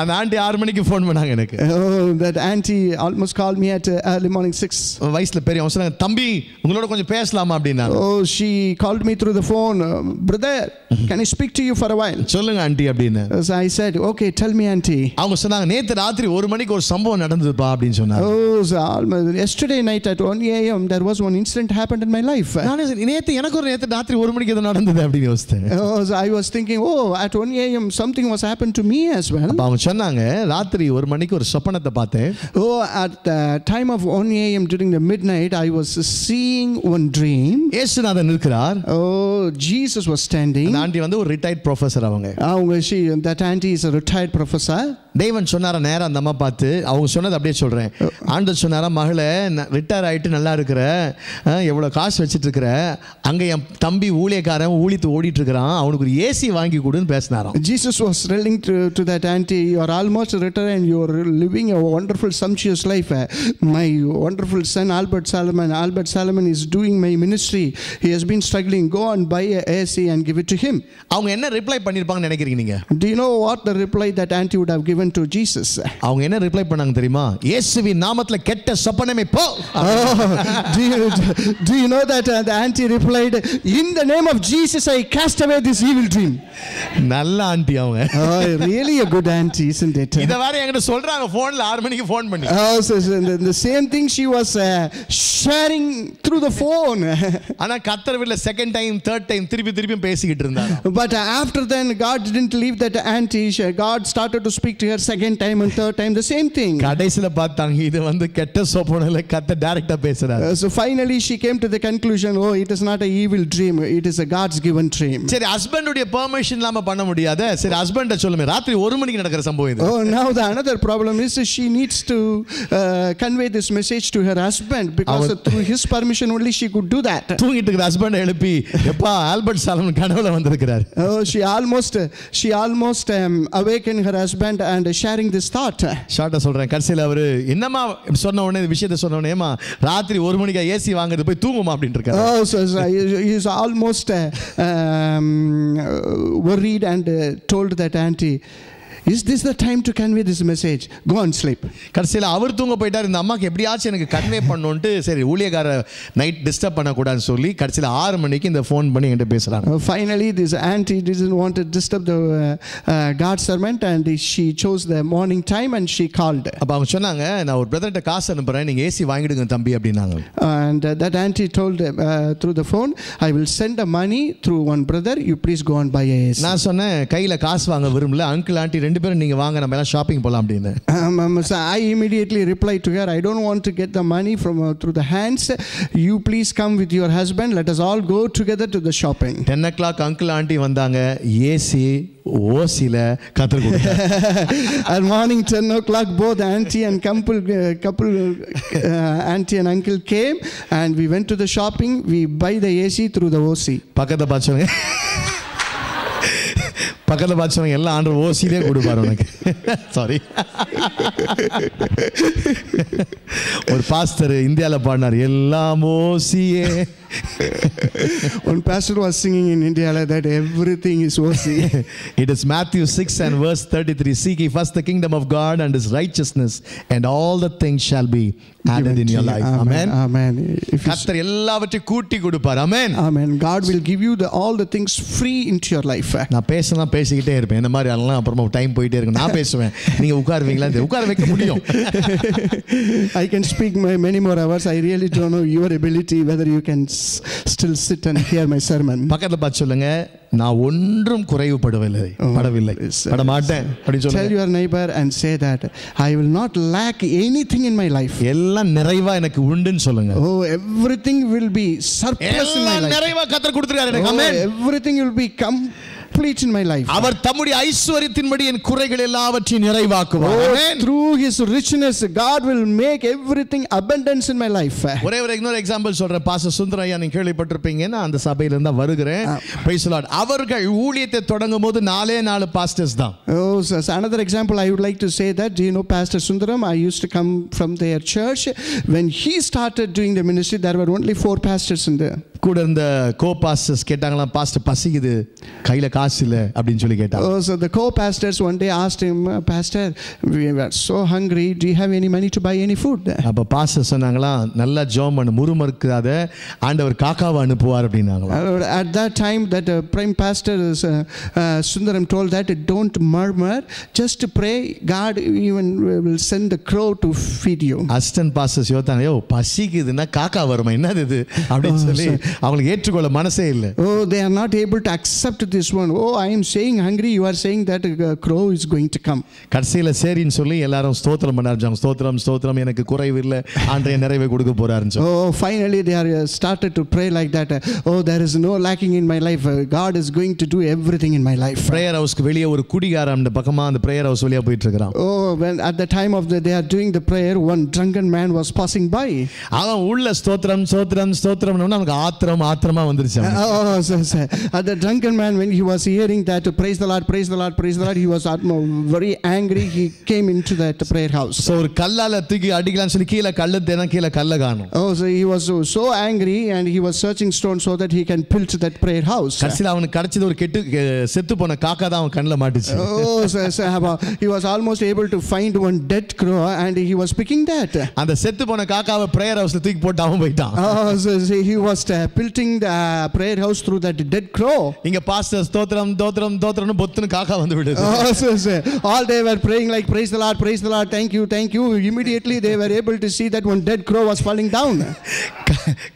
C: அந்த aunty 6 மணிக்கு ஃபோன் பண்ணாங்க எனக்கு.
B: Oh, that auntie almost called me at early morning 6.
C: வயசுல பெரிய அவங்க சொன்னாங்க, தம்பி உங்களோட கொஞ்சம் பேசலாமா அப்படினாங்க.
B: Oh, she called me through the phone, brother, can I speak to you for a while?
C: சொல்லுங்க ஆண்டி அப்படினு.
B: So I said, okay, tell me auntie.
C: அவங்க சொன்னாங்க, நேத்து ராத்திரி 1 மணிக்கு ஒரு சம்பவம் நடந்துதுப்பா அப்படினு சொன்னாங்க.
B: Oh, so yesterday night at 1 a.m. there was one incident happened in my life.
C: நான் நேத்து எனக்கு ஒரு நேத்து ராத்திரி 1 மணிக்கு ஏதோ நடந்துது அப்படி யோசிச்சேன்.
B: Oh, so I was thinking, oh, at 1 a.m. something was happened to me as well.
C: அப்ப அவங்க சொன்னாங்க, ராத்திரி 1 மணிக்கு ஒரு சொப்பனத்தை பார்த்தேன்.
B: Oh, at the time of 1 a.m. during the midnight I was seeing one dream.
C: இயேசுநாதர் இருக்கிறார்.
B: Oh, Jesus was standing.
C: அந்த ஆண்டி வந்து ஒரு ரிட்டையர்ட் ப்ரொஃபசர் அவங்க.
B: That auntie is a retired professor.
C: தேவன் சொன்னாரா நேரம் அந்த அம்மா பார்த்து, அவங்க சொன்னது அப்படியே சொல்கிறேன். ஆண்டவர் சொன்னாரா, மகளே ரிட்டையர் ஆகிட்டு நல்லா இருக்கிற, எவ்வளோ காசு வச்சுட்டு இருக்கிற, அங்கே என் தம்பி ஊழியக்காரன் ஊழித்து ஓடிட்டு இருக்கிறான், அவனுக்கு ஒரு ஏசி வாங்கி கொடுன்னு பேசினாராம்.
B: Jesus was telling to that auntie, you are almost retired and you are living a wonderful sumptuous life. My wonderful son Albert Salomon is doing my ministry. He has been struggling. Go and buy a AC and give it to him.
C: அவங்க என்ன reply பண்ணிருப்பாங்கன்னு நினைக்கிறீங்க நீங்க?
B: Do you know what the reply that auntie would have given to Jesus?
C: அவங்க என்ன reply பண்ணாங்க தெரியுமா? இயேசுவின் நாமத்துல கெட்ட சொப்பனமே போ.
B: Do you know that the auntie replied, in the name of Jesus I cast away this evil dream.
C: நல்ல aunty அவங்க.
B: Really a good auntie, isn't it?
C: இத வேற என்கிட்ட சொல்றாங்க போன்ல 6 மணிக்கு ஃபோன் பண்ணி.
B: So the same thing she was sharing through the phone.
C: ஆனா கர்த்தர் வீட்ல செகண்ட் டைம் தேர்ட் டைம் திருப்பி பேசிக்கிட்டு இருந்தாங்க.
B: But after then God didn't leave that auntie. God started to speak to her second time and third time the same thing.
C: கடைசில பார்த்தாங்க இது வந்து கெட்ட சொப்பனல கர்த்தர் டைரக்டா பேசுறாரு.
B: So finally she came to the conclusion, oh, it is not a evil dream, it is a God's given dream.
C: சரி, husband உடைய பெர்மிஷன் இல்லாம பண்ண முடியாது. சரி, ஹஸ்பண்ட சொல்லுமே, ராத்திரி 1 மணிக்கு நடக்கிற சம்பவம் இது.
B: Oh, now the another problem is she needs to convey this message to her husband, because through his permission only she could do that.
C: தூங்கிட்டு இருக்கிற ஹஸ்பண்ட் எழுப்பி, எப்பா ஆல்பர்ட் சாலமன் கனவுல வந்திருக்கிறார்.
B: Oh, she almost awakened her husband and sharing this thought.
C: ஷார்ட்டா சொல்றேன், கடைசில அவரு என்னமா சொன்ன உடனே விஷயத்தை சொன்ன உடனே, ஏமா ராத்திரி 1 மணிக்கு ஏசி வாங்குறது போய் தூங்குமா அப்படினு இருக்காரு.
B: Oh, so he is almost worried and told that auntie, is this the time to convey this message? Go and sleep.
C: கடைசில அவர் தூங்க போயிட்டார். இந்த அம்மாக்கு எப்படியாச்சும் எனக்கு கன்வே பண்ணணும்ட்டு சரி ஊழியக்கார நைட் டிஸ்டர்ப் பண்ண கூடாதுன்னு சொல்லி கடைசில 6 மணிக்கு இந்த ஃபோன் பண்ணி என்கிட்ட பேசுறாங்க.
B: Finally this auntie didn't want to disturb the God's servant and she chose the morning time and she called.
C: அப்ப அவங்க சொன்னாங்க, நான் ஒரு பிரதர்ட்ட காசு அனுப்புறேன், நீங்க ஏசி வாங்கிடுங்க தம்பி அப்படினாங்க.
B: And that auntie told through the phone, I will send the money through one brother, you please go and buy a AC.
C: நான் சொன்னேன், கையில காசு வாங்க விரும்பல, அங்கிள் ஆண்டி ரெண்டு பேரும் நீங்க வாங்க, நம்ம எல்லாம் ஷாப்பிங் போலாம் அப்படினு.
B: So I immediately replied to her, I don't want to get the money from through the hands, you please come with your husband, let us all go together to the shopping.
C: 10 o'clock uncle aunty வந்தாங்க, AC ஓசில கத்தர் கொடுத்தார்.
B: At morning 10 o'clock both auntie and couple auntie and uncle came and we went to the shopping, we buy the AC through the OC.
C: பக்கத்துல பாச்சவங்க எல்லாம் ஆண்டவர் ஓசிலே கொடுப்பார் உனக்கு. Sorry, ஒரு pastor இந்தியால பாடினார், எல்லாம் ஓசியே.
B: One pastor was singing in India that everything is OC.
C: It is Matthew 6 and verse 33. Seek ye first the kingdom of God and his righteousness, and all the things shall be added in your life. Amen.
B: Amen.
C: கர்த்தர் எல்லாவற்றையும் கூட்டி கொடுப்பார். Amen.
B: Amen. God will give you all the things free into your life.
C: நான் பேசிக்கிட்டே இருப்பேன். இந்த மாதிரி எல்லாம் அப்புறமா டைம் போயிட்டே இருக்கு. நான் பேசுவேன், நீங்க உட்காருவீங்களா? உட்கார வைக்க முடியும்.
B: I can speak many more hours. I really don't know your ability, whether you can still sit and hear my sermon.
C: பக்கத்துல பார்த்து சொல்லுங்க, நான் ஒன்றும் குறைவுபடவில்லை, பட மாட்டேன் அப்படி சொல்லுங்க.
B: Tell your neighbor and say that I will not lack anything in my life.
C: எல்லாம் நிறைவா எனக்கு உண்டுன்னு சொல்லுங்க.
B: Oh, everything will be surplus in my life.
C: நிறைவா கர்த்தர் கொடுத்திருக்காரு எனக்கு. ஆமென்.
B: Everything will be complete in my life.
C: அவர் தம்முடைய ஐஸ்வரியத்தின்படி என் குறைகள் எல்லாவற்றையும் நிறைவாக்குவார்.
B: Amen. Through his richness God will make everything abundance in my life.
C: ஒரே ஒரு இன்னொரு எக்ஸாம்பிள் சொல்றேன். பாஸ்டர் சுந்தர் ஐயா நீங்க கேள்விப்பட்டிருப்பீங்க, நான் அந்த சபையில இருந்தா வருகிறேன். Praise the Lord. அவர்கள் ஊழியத்தை தொடங்கும்போது 4 பாஸ்டர்ஸ் தான்.
B: Oh, so another example I would like to say that, do you know Pastor Sundaram? I used to come from their church. When he started doing the ministry, there were only 4 pastors in there.
C: கூட இருந்த co-pastors கேட்டாங்களா, pastor பசிக்குது, கையில காசு இல்ல அப்படின்னு சொல்லி கேட்டாங்க.
B: Oh, so the co-pastors one day asked him, Pastor, we were so hungry, do you have any money to buy any food?
C: அப்ப பாஸ்டர் சொன்னாங்களா, நல்லா ஜெபம் பண்ணு, முறுமுறுக்காத, ஆண்டவர் காக்காவை அனுப்புவார் அப்படினாங்களா.
B: At that time that prime pastor Sundaram told that, don't murmur, just pray, God even will send the crow to feed you.
C: Assistant pastors யோதாங்க, யோ பசிக்குதுன்னா காக்கா வருமா, என்னது இது அப்படின்னு சொல்லி அவங்களுக்கு ஏற்றுக்கொள்ள மனசே இல்லை.
B: Oh, they are not able to accept this one. Oh, I am saying hungry. You are saying that a crow is going to come.
C: கடைசியில் சரின்னு சொல்லி எல்லாரும் ஸ்தோத்திரம் பண்ண ஆரம்பிச்சாங்க. ஸ்தோத்திரம் ஸ்தோத்திரம், எனக்கு குறைவு இல்லை, ஆண்டவரே நிறைவை கொடுக்க போறாருன்னு சொல்லி.
B: Oh, finally they are started to pray like that. Oh, there is no lacking in my life. God is going to do everything in my life.
C: Prayer ஹவுஸ்க்கு வெளியே ஒரு குடிகாரன் அந்த பக்கமா அந்த பிரேயர் ஹவுஸ் வழியா போயிட்டு இருக்கான்.
B: Oh, when at the time of they are doing the prayer, one drunken man was passing by.
C: அவன் உள்ள ஸ்தோத்திரம் ஸ்தோத்திரம் ஸ்தோத்திரம்னு அவனுக்கு ஆத்திரமா வந்துருச்சு.
B: Oh, so at the drunken man, when he was hearing that praise the Lord, praise the Lord, praise the Lord, he was very angry. He came into that prayer house.
C: So ஒரு கல்லால தூக்கி அடிக்கலாம்னு சொல்லி கீழ கல்ல தேனா கீழ கல்ல காணோம்.
B: Oh, so he was so angry and he was searching stones so that he can build that prayer house.
C: கடைசில அவனுக்கு கிடைச்சது ஒரு செத்து போன காக்கா தான் அவன் கண்ணுல மாட்டுச்சு.
B: Oh, so he was almost able to find one dead crow and he was picking that.
C: அந்த செத்து போன காக்காவை பிரேயர் ஹவுஸ்ல தூக்கி போட்டு அவன் போயிட்டான்.
B: Oh, so he was building the prayer house through that dead crow.
C: இங்க பாஸ்டர் ஸ்தோத்திரம் தோத்திரம் தோத்திரம்னு பொத்துன்னு காக்கா வந்து விடுது.
B: Oh, so all they were praying like praise the Lord, thank you. Immediately they were able to see that one dead crow was falling down.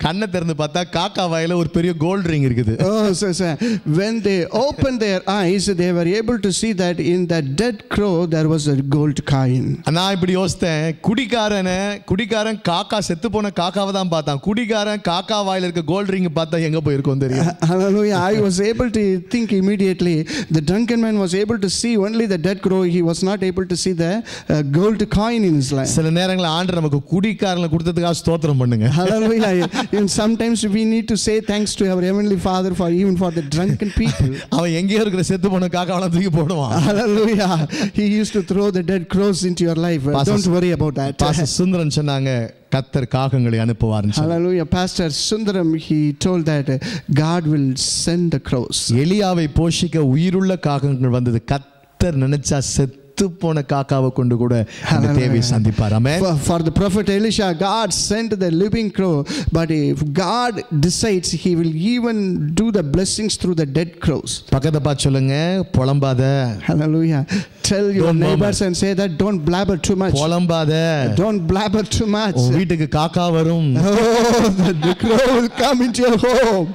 C: கண்ணை திறந்து பார்த்தா காக்கா வாயில ஒரு பெரிய கோல்ட் ரிங் இருக்குது.
B: Oh, so when they opened their eyes, they were able to see that in that dead crow there was a gold coin.
C: நான் இப்படி யோசித்தேன், குடிகாரன் காக்கா செத்து போன காக்காவை தான் பார்த்தான், குடிகாரன் காக்கா வாயில இருக்க கோல்ட் ரிங் பார்த்தா எங்க போயிருக்கும் தெரியும்.
B: Hallelujah. I was able to think immediately. The drunken man was able to see only the dead crow. He was not able to see the gold coin in his life.
C: சில நேரங்களில் ஆண்டவர் நமக்கு குடிகாரனை கொடுத்ததுக்காக ஸ்தோத்திரம் பண்ணுங்க.
B: Hallelujah. And sometimes we need to say thanks to our heavenly Father even for the drunken people.
C: அவன் எங்கேயோ இருக்கிற செத்து போன காக்காவெல்லாம் தூக்கி போடுவான்.
B: Hallelujah. He used to throw the dead crows into your life. Don't worry about that.
C: Pastor Sundaran சொன்னாங்க, கர்த்தர் காகங்களை அனுப்புவார்னு.
B: Hallelujah. Pastor Sundaram, he told that God will send the crows.
C: எலியாவை போஷிக்க உயிருள்ள காகங்கள் வந்தது. கர்த்தர் நினைச்சா செத்து போன காக்காவை கொண்டு கூட அந்த தேவையை சந்திப்பார். ஆமென்.
B: For the prophet Elisha, God sent the living crow, but if God decides, he will even do the blessings through the dead crows.
C: பக்கத்துல பார்த்து சொல்லுங்க, புலம்பாத.
B: Hallelujah. Tell your neighbors and say that don't blabber too much.
C: புலம்பாத.
B: Don't blabber too much.
C: வீட்டுக்கு காக்கா வரும்.
B: Oh, the crow will come into your home.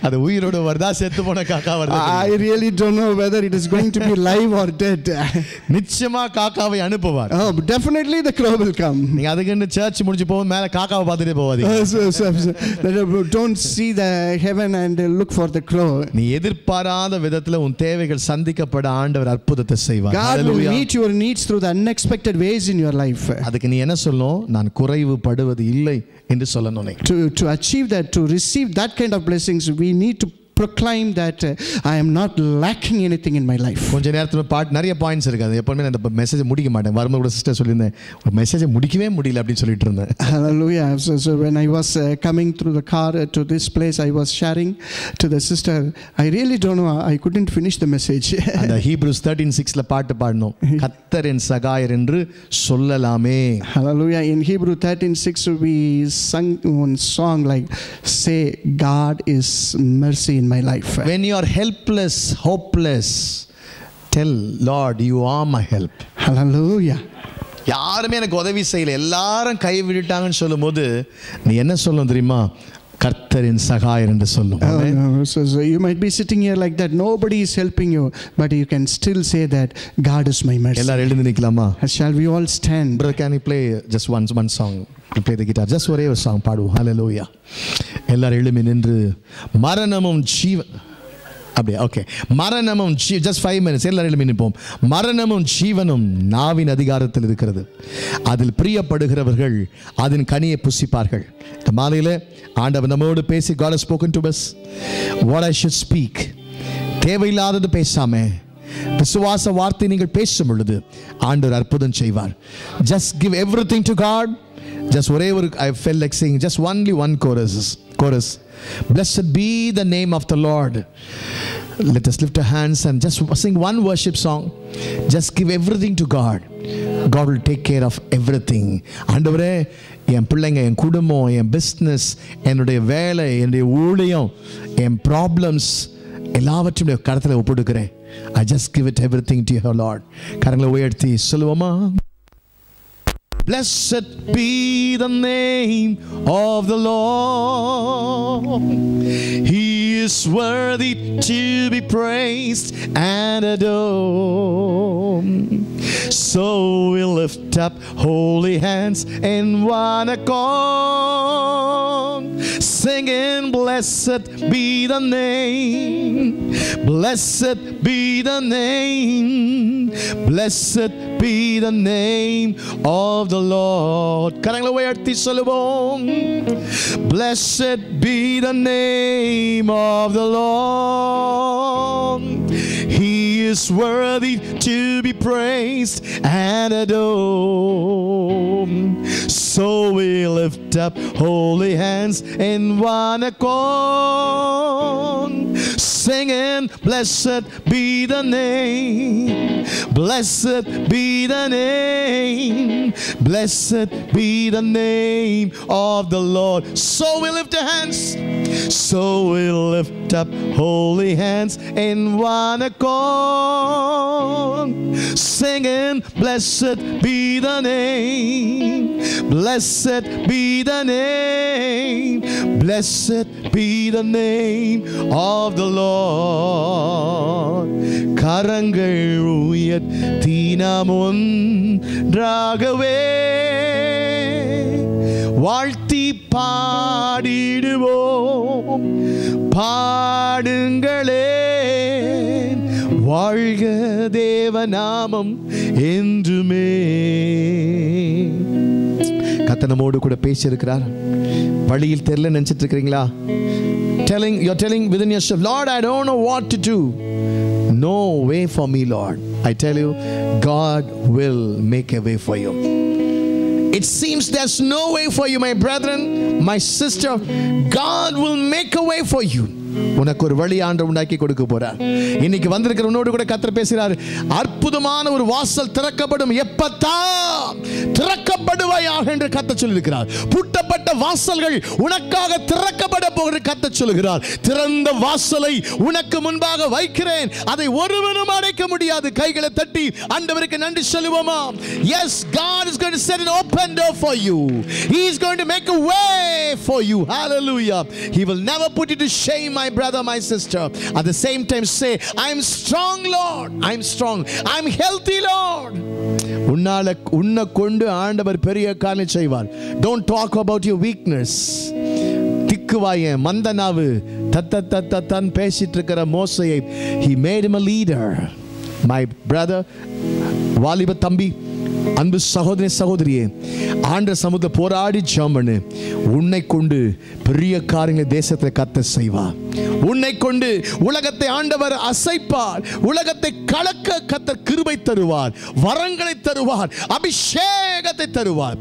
C: அது உயிரோட வருதா செத்து போன காக்கா வருதா?
B: I really don't know whether it is going to be live or dead.
C: நிச்சயமா காக்காவை அனுப்புவார்.
B: Oh, definitely the crow will come.
C: நீங்க அதுக்கு சர்ச் முடிஞ்சு போகும் மேல காக்காவை பார்த்துட்டே போவாதீங்க.
B: Don't see the heaven and look for the crow.
C: நீ எதிர்பாராத விதத்துல உன் தேவைகள் சந்திக்கப்பட ஆண்டவர் அற்புதத்தை செய்வார்.
B: God will meet your needs through the unexpected ways in your life.
C: அதுக்கு நீ என்ன சொல்லணும்? நான் குறைவு படுவது இல்லை என்று சொல்லணும்.
B: To achieve that, to receive that kind of blessings, we need to proclaim that I am not lacking anything in my life.
C: கொஞ்ச நேரத்துல நிறைய பாயிண்ட்ஸ் இருக்கு. அது எப்பவுமே நான் இந்த மெசேஜ் முடிக்க மாட்டேன். வரும்போது கூட சிஸ்டர் சொல்லியிருந்தேன், ஒரு மெசேஜை முடிக்கவே முடியல அப்படின்னு சொல்லிட்டு இருந்தேன்.
B: Hallelujah. So when I was coming through the car to this place, I was sharing to the sister, I really don't know, I couldn't finish the message.
C: அந்த Hebrews 13:6ல பாட்டு பாடணும், கர்த்தர் என் சகாயர் என்று சொல்லலாமே.
B: Hallelujah. In Hebrew 13:6 we sung one song like, say God is mercy in my life.
C: When you are helpless, hopeless, tell Lord you are my help.
B: Hallelujah.
C: யாருமே எனக்கு உதவி செய்யல, எல்லாரும் கை விட்டுட்டாங்கன்னு சொல்லும்போது நீ என்ன சொல்லணும் தெரியுமா? கர்த்தரின் சகாயர் என்று சொல்லும்.
B: So you might be sitting here like that, nobody is helping you, but you can still say that God is my mercy.
C: எல்லாரும் எழுந்து நிக்கலாமா?
B: Shall we all stand?
C: Brother, can you play just one song? You play the guitar. Just ஒரே ஒரு song பாடுவோம். Hallelujah. எல்லாரும் எழும்பி நின்று மரணமும் ஜீவன் அப்படியே ஓகே மரணமும் just 5 minutes எல்லாரும் எழும்பி நிற்போம். மரணமும் ஜீவனும் நாவின் அதிகாரத்தில் இருக்கிறது, அதில் பிரியப்படுகிறவர்கள் அதன் கனியை புசிப்பார்கள். இந்த மாலையில் ஆண்டவர் நம்மோடு பேசி, God has spoken to us what I should speak. தேவையில்லாதது பேசாம விசுவாச வார்த்தை நீங்கள் பேசும் பொழுது ஆண்டவர் அற்புதம் செய்வார். Just give everything to God. Just ஒரே ஒரு I felt like singing just only one chorus. Blessed be the name of the Lord. Let us lift our hands and just sing one worship song. Just give everything to God. God will take care of everything. ஆண்டவரே, என் பிள்ளைங்க, என் குடும்பம், என் business, என்னுடைய வேலை, என்னுடைய ஊழியம், என் problems எல்லாவற்றையும் கருத்தில் ஒப்புடுக்கிறேன். I just give it everything to you, Lord. கரங்களை உயர்த்தி சொல்லுவோமா? Blessed be the name of the Lord. He is worthy to be praised and adored. So we lift up holy hands in one accord, singing, blessed be the name, blessed be the name, blessed be the name of the Lord. கரங்களை உயர்த்தி சொல்லுவோம். Blessed be the name of the Lord. He is worthy to be praised and adored. So we lift up holy hands in one accord, singing, blessed be the name, blessed be the name, blessed be the name of the Lord. So we lift our hands, so we lift up holy hands in one accord, singing, blessed be the name, blessed be the name, blessed be the name of the Lord. கரங்கள் உயர்த்தி நாம் ஒன்றாகவே வாழ்த்தி பாடிடுவோம். பாடுங்களே, வாழ்க தேவநாமம் என்றுமே. கர்த்தர் நம்மோடு கூட பேசியிருக்கிறார். வழியில் தெரியல நினைச்சிட்டு இருக்கிறீங்களா? You're telling within yourself, Lord, I don't know what to do. No way for me, Lord. I tell you, God will make a way for you. It seems there's no way for you, my brethren, my sister. God will make a way for you. உனக்கு ஒரு வழி ஆண்டவர் உண்டாக்கி கொடுக்க போறார். இன்னைக்கு வந்திருக்கிற உன்னோடு கூட கர்த்தர் பேசுகிறார். அற்புதமான ஒரு வாசல் திறக்கப்படும். எப்பத்தா திறக்கப்படுவாயாக என்று கர்த்தர் சொல்லியிருக்கிறார். பூட்டப்பட்ட வாசல்கள் உனக்காக திறக்கப்பட போகிறது கர்த்தர் சொல்லுகிறார். திறந்த வாசலை உனக்கு முன்பாக வைக்கிறேன், அதை ஒருவனும் அடைக்க முடியாது. கைகளை தட்டி ஆண்டவருக்கு நன்றி சொல்லுவோமா? Yes, God is going to set an open door for you. He is going to make a way for you. Hallelujah. He will never put you to shame, my brother, my sister. At the same time say, I'm strong, Lord. I'm strong. I'm healthy, Lord. உன்னை கொண்டு ஆண்டவர் பெரிய காரியம் செய்வார். Don't talk about your weakness. திக்குவாய மந்தனாவு தன் பேசிட்டு இருக்கிற மோசையை he made him a leader. My brother, வாலிப தம்பி, அன்பு சகோதரி சகோதரியே, ஆண்டவர் சமூகத்தில் போராடி ஜெபம் பண்ணு. உன்னை கொண்டு பெரிய காரியங்களை தேசத்தை கர்த்தர் செய்வார். உன்னை கொண்டு உலகத்தை ஆண்டவர் அசைப்பார். உலகத்தை கலக்க கர்த்தர் கிருபை தருவார், வரங்களை தருவார், அபிஷேகத்தை தருவார்.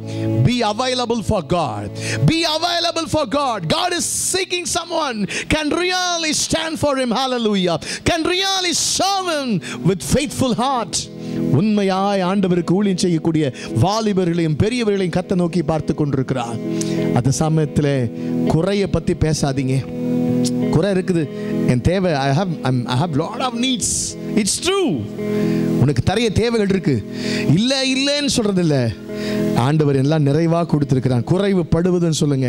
C: Be available for God. Be available for God. God is seeking someone can really stand for him. Hallelujah. Can really serve him with faithful heart. உண்மையாய் ஆண்டவருக்கு ஊழியம் செய்யக்கூடிய வாலிபர்களையும் பெரியவர்களையும் கர்த்தர் நோக்கி பார்த்து கொண்டிருக்கிறார். அந்த சமயத்தில் குறைய பத்தி பேசாதீங்க. குறை இருக்குது, என் தேவை, I have lot of needs. It's true. உனக்கு நிறைய தேவைகள் இருக்கு. இல்லைன்னு சொல்றது இல்லை. ஆண்டவர் எல்லாம் நிறைவாக கொடுத்திருக்கிறான். குறைவு படுவதுன்னு சொல்லுங்க.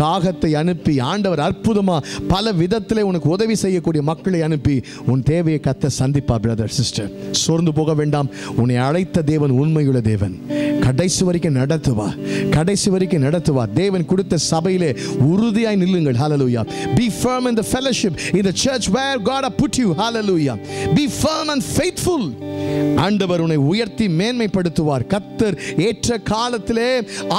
C: காகத்தை அனுப்பி ஆண்டவர் அற்புதமா பல விதத்திலே உனக்கு உதவி செய்யக்கூடிய மக்களை அனுப்பி உன் தேவையை கர்த்தர் சந்திப்பா. பிரதர் சிஸ்டர், சோர்ந்து போக வேண்டாம். உன்னை அழைத்த தேவன் உண்மையுள்ள தேவன். கடைசி வரைக்கும் நடத்துவார். கடைசி வரைக்கும் நடத்துவார். தேவன் கொடுத்த சபையிலே உறுதியாய் நில்லுங்கள். Hallelujah. Be firm in the fellowship in the church where God has put you. Hallelujah. Be firm and faithful. ஆண்டவர் உன்னை உயர்த்தி மேன்மைப்படுத்துவார். கர்த்தர் ஏற்ற காலத்திலே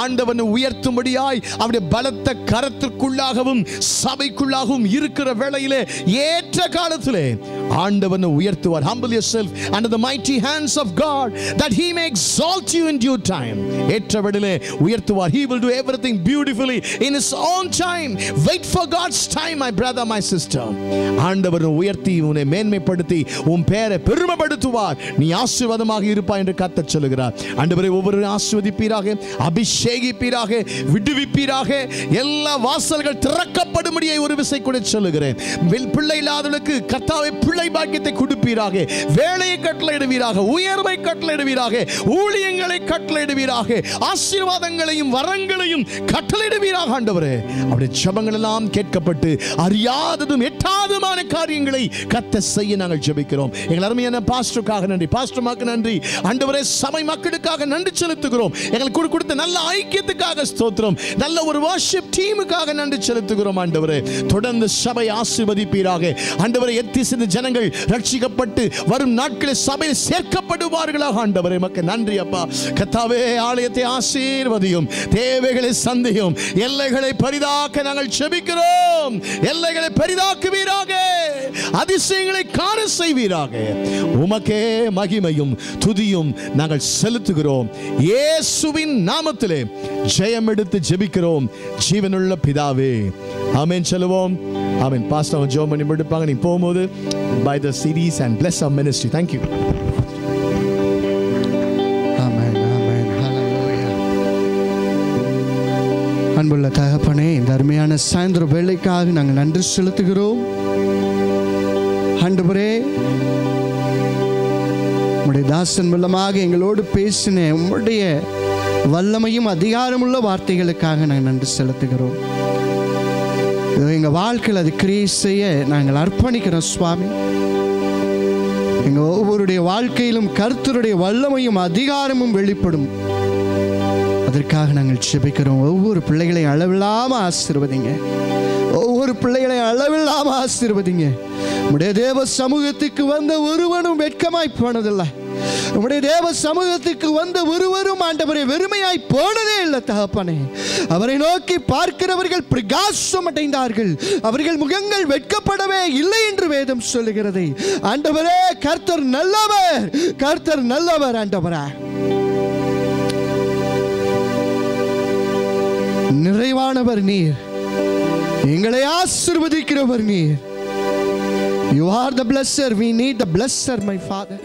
C: ஆண்டவனை உயர்த்தும்படியாய் அவருடைய பலத்த கரத்திற்குள்ளாகவும் சபைக்குள்ளாகவும் இருக்கிற வேளையிலே ஏற்ற காலத்திலே ஆண்டவனை உயர்த்துவார். Humble yourself under the mighty hands of God that he may exalt you in due time. ஏற்ற வேளையிலே உயர்த்துவார். He will do everything beautifully in his own time. Wait for God's time, my brother, my sister. ஆண்டவரை உயர்த்தி உன்னை மேன்மைப்படுத்தி உன் பெயரை பெருமைப்படுத்துவார். நீ ஆசீர்வாதமாக இருப்பாய் என்று கர்த்தர் சொல்லுகிறார். ஆண்டவரே, ஒவ்வொரு ஆசீர்வதிப்பீராக, அபிஷேகிப்பீராக, விடுவிப்பீராக. எல்லா வாசல்கள் திறக்கப்படும்படியாய் ஒரு விசை கூட சொல்லுகிறேன். பிள்ளை இல்லாதவர்களுக்கு கர்த்தாவே பிள்ளை பாக்கியத்தை கொடுப்பீராக, வேலையை கட்டளையிடுவீராக, உயர்வை கட்டளையிடுவீராக, ஊழியங்களை கட்டளையிடுவீராக, ஆசீர்வாதங்களையும் வரங்களையும் கட்டளையிடுவீராக ஆண்டவரே. அவருடைய ஜெபங்கள் எல்லாம் கேட்கப்பட்டு அறியாததும் எட்டாததுமான காரியங்களை கர்த்தர் செய்ய நாங்கள் ஜெபிக்கிறோம். எங்கள் அருமையான பாஸ்டருக்காக நன்றி, பாஸ்டர்மாக்கு நன்றி ஆண்டவரே. சபை மக்களுக்காக நன்றி செலுத்துகிறோம். எங்களுக்கு கொடுத்த நல்ல ஐக்கியத்துக்காக ஸ்தோத்திரம். நல்ல ஒரு வர்ஷிப் டீமுக்காக நன்றி செலுத்துகிறோம் ஆண்டவரே. தொடர்ந்து சபை ஆசீர்வதிப்பீராக ஆண்டவரே. எத்திசைந்த ஜனங்கள் ரட்சிக்கப்பட்டு வரும் நாட்களில் சபையில் சேர்க்கப்படுவார்களாக ஆண்டவரே. மக்கு நன்றி அப்பா. கர்த்தாவே, ஆலயத்தை ஆசீர்வதியும், தேவைகளை சந்தியும், எல்லைகளை பரிதாக்க நாங்கள் ஜெபிக்கிறோம். எல்லைகளை பரிதாக்குவீராக, அதிசயங்களை காண செய்வீராக. உமக்கே மகிமையும் துதியும் நாங்கள் செலுத்துகிறோம். இயேசுவின் நாமத்திலே ஜெயம் எடுத்து ஜெபிக்கிறோம் ஜீவனுள்ள பிதாவே, ஆமென். சொல்லுவோம் ஆமென். பாஸ்டர் ஜெபம் பண்ணி முடிப்பாங்க. நீ போகும்போது by the series and bless our ministry. Thank you.
B: ஆமென், ஆமென், ஹல்லேலூயா. அன்புள்ள தகப்பனே, இந்த அருமையான சாயந்தர வேளைக்காக நாங்கள் நன்றி செலுத்துகிறோம் ஆண்டவரே. உம்முடைய தாசன் மூலமாக எங்களோடு பேசின உம்முடைய வல்லமையும் அதிகாரமுள்ள வார்த்தைகளுக்காக நாங்கள் நன்றி செலுத்துகிறோம். எங்கள் வாழ்க்கையில் அது கிரியை செய்ய நாங்கள் அர்ப்பணிக்கிறோம் சுவாமி. எங்கள் ஒவ்வொருடைய வாழ்க்கையிலும் கர்த்தருடைய வல்லமையும் அதிகாரமும் வெளிப்படும். அதற்காக நாங்கள் ஜெபிக்கிறோம். ஒவ்வொரு பிள்ளைகளையும் அளவில்லாமல் ஆசீர்வதிங்க. ஒவ்வொரு பிள்ளைகளையும் அளவில்லாமல் ஆசீர்வதிங்க. உம்முடைய தேவ சமூகத்துக்கு வந்த ஒருவனும் வெட்கமாய் போனதில்லை. உம்முடைய தேவ சமூகத்துக்கு வந்த ஒருவரும் ஆண்டவரை வெறுமையாய் போனதே இல்லை தகப்பனே. அவரை நோக்கி பார்க்கிறவர்கள் பிரகாசம் அடைந்தார்கள், அவர்கள் முகங்கள் வெட்கப்படவே இல்லை என்று வேதம் சொல்லுகிறது. ஆண்டவரே, கர்த்தர் நல்லவர், கர்த்தர் நல்லவர். ஆண்டவரே, நிறைவானவர் நீர், எங்களை ஆசீர்வதிக்கிறவர் நீர். You are the blesser, we need the blesser, my Father.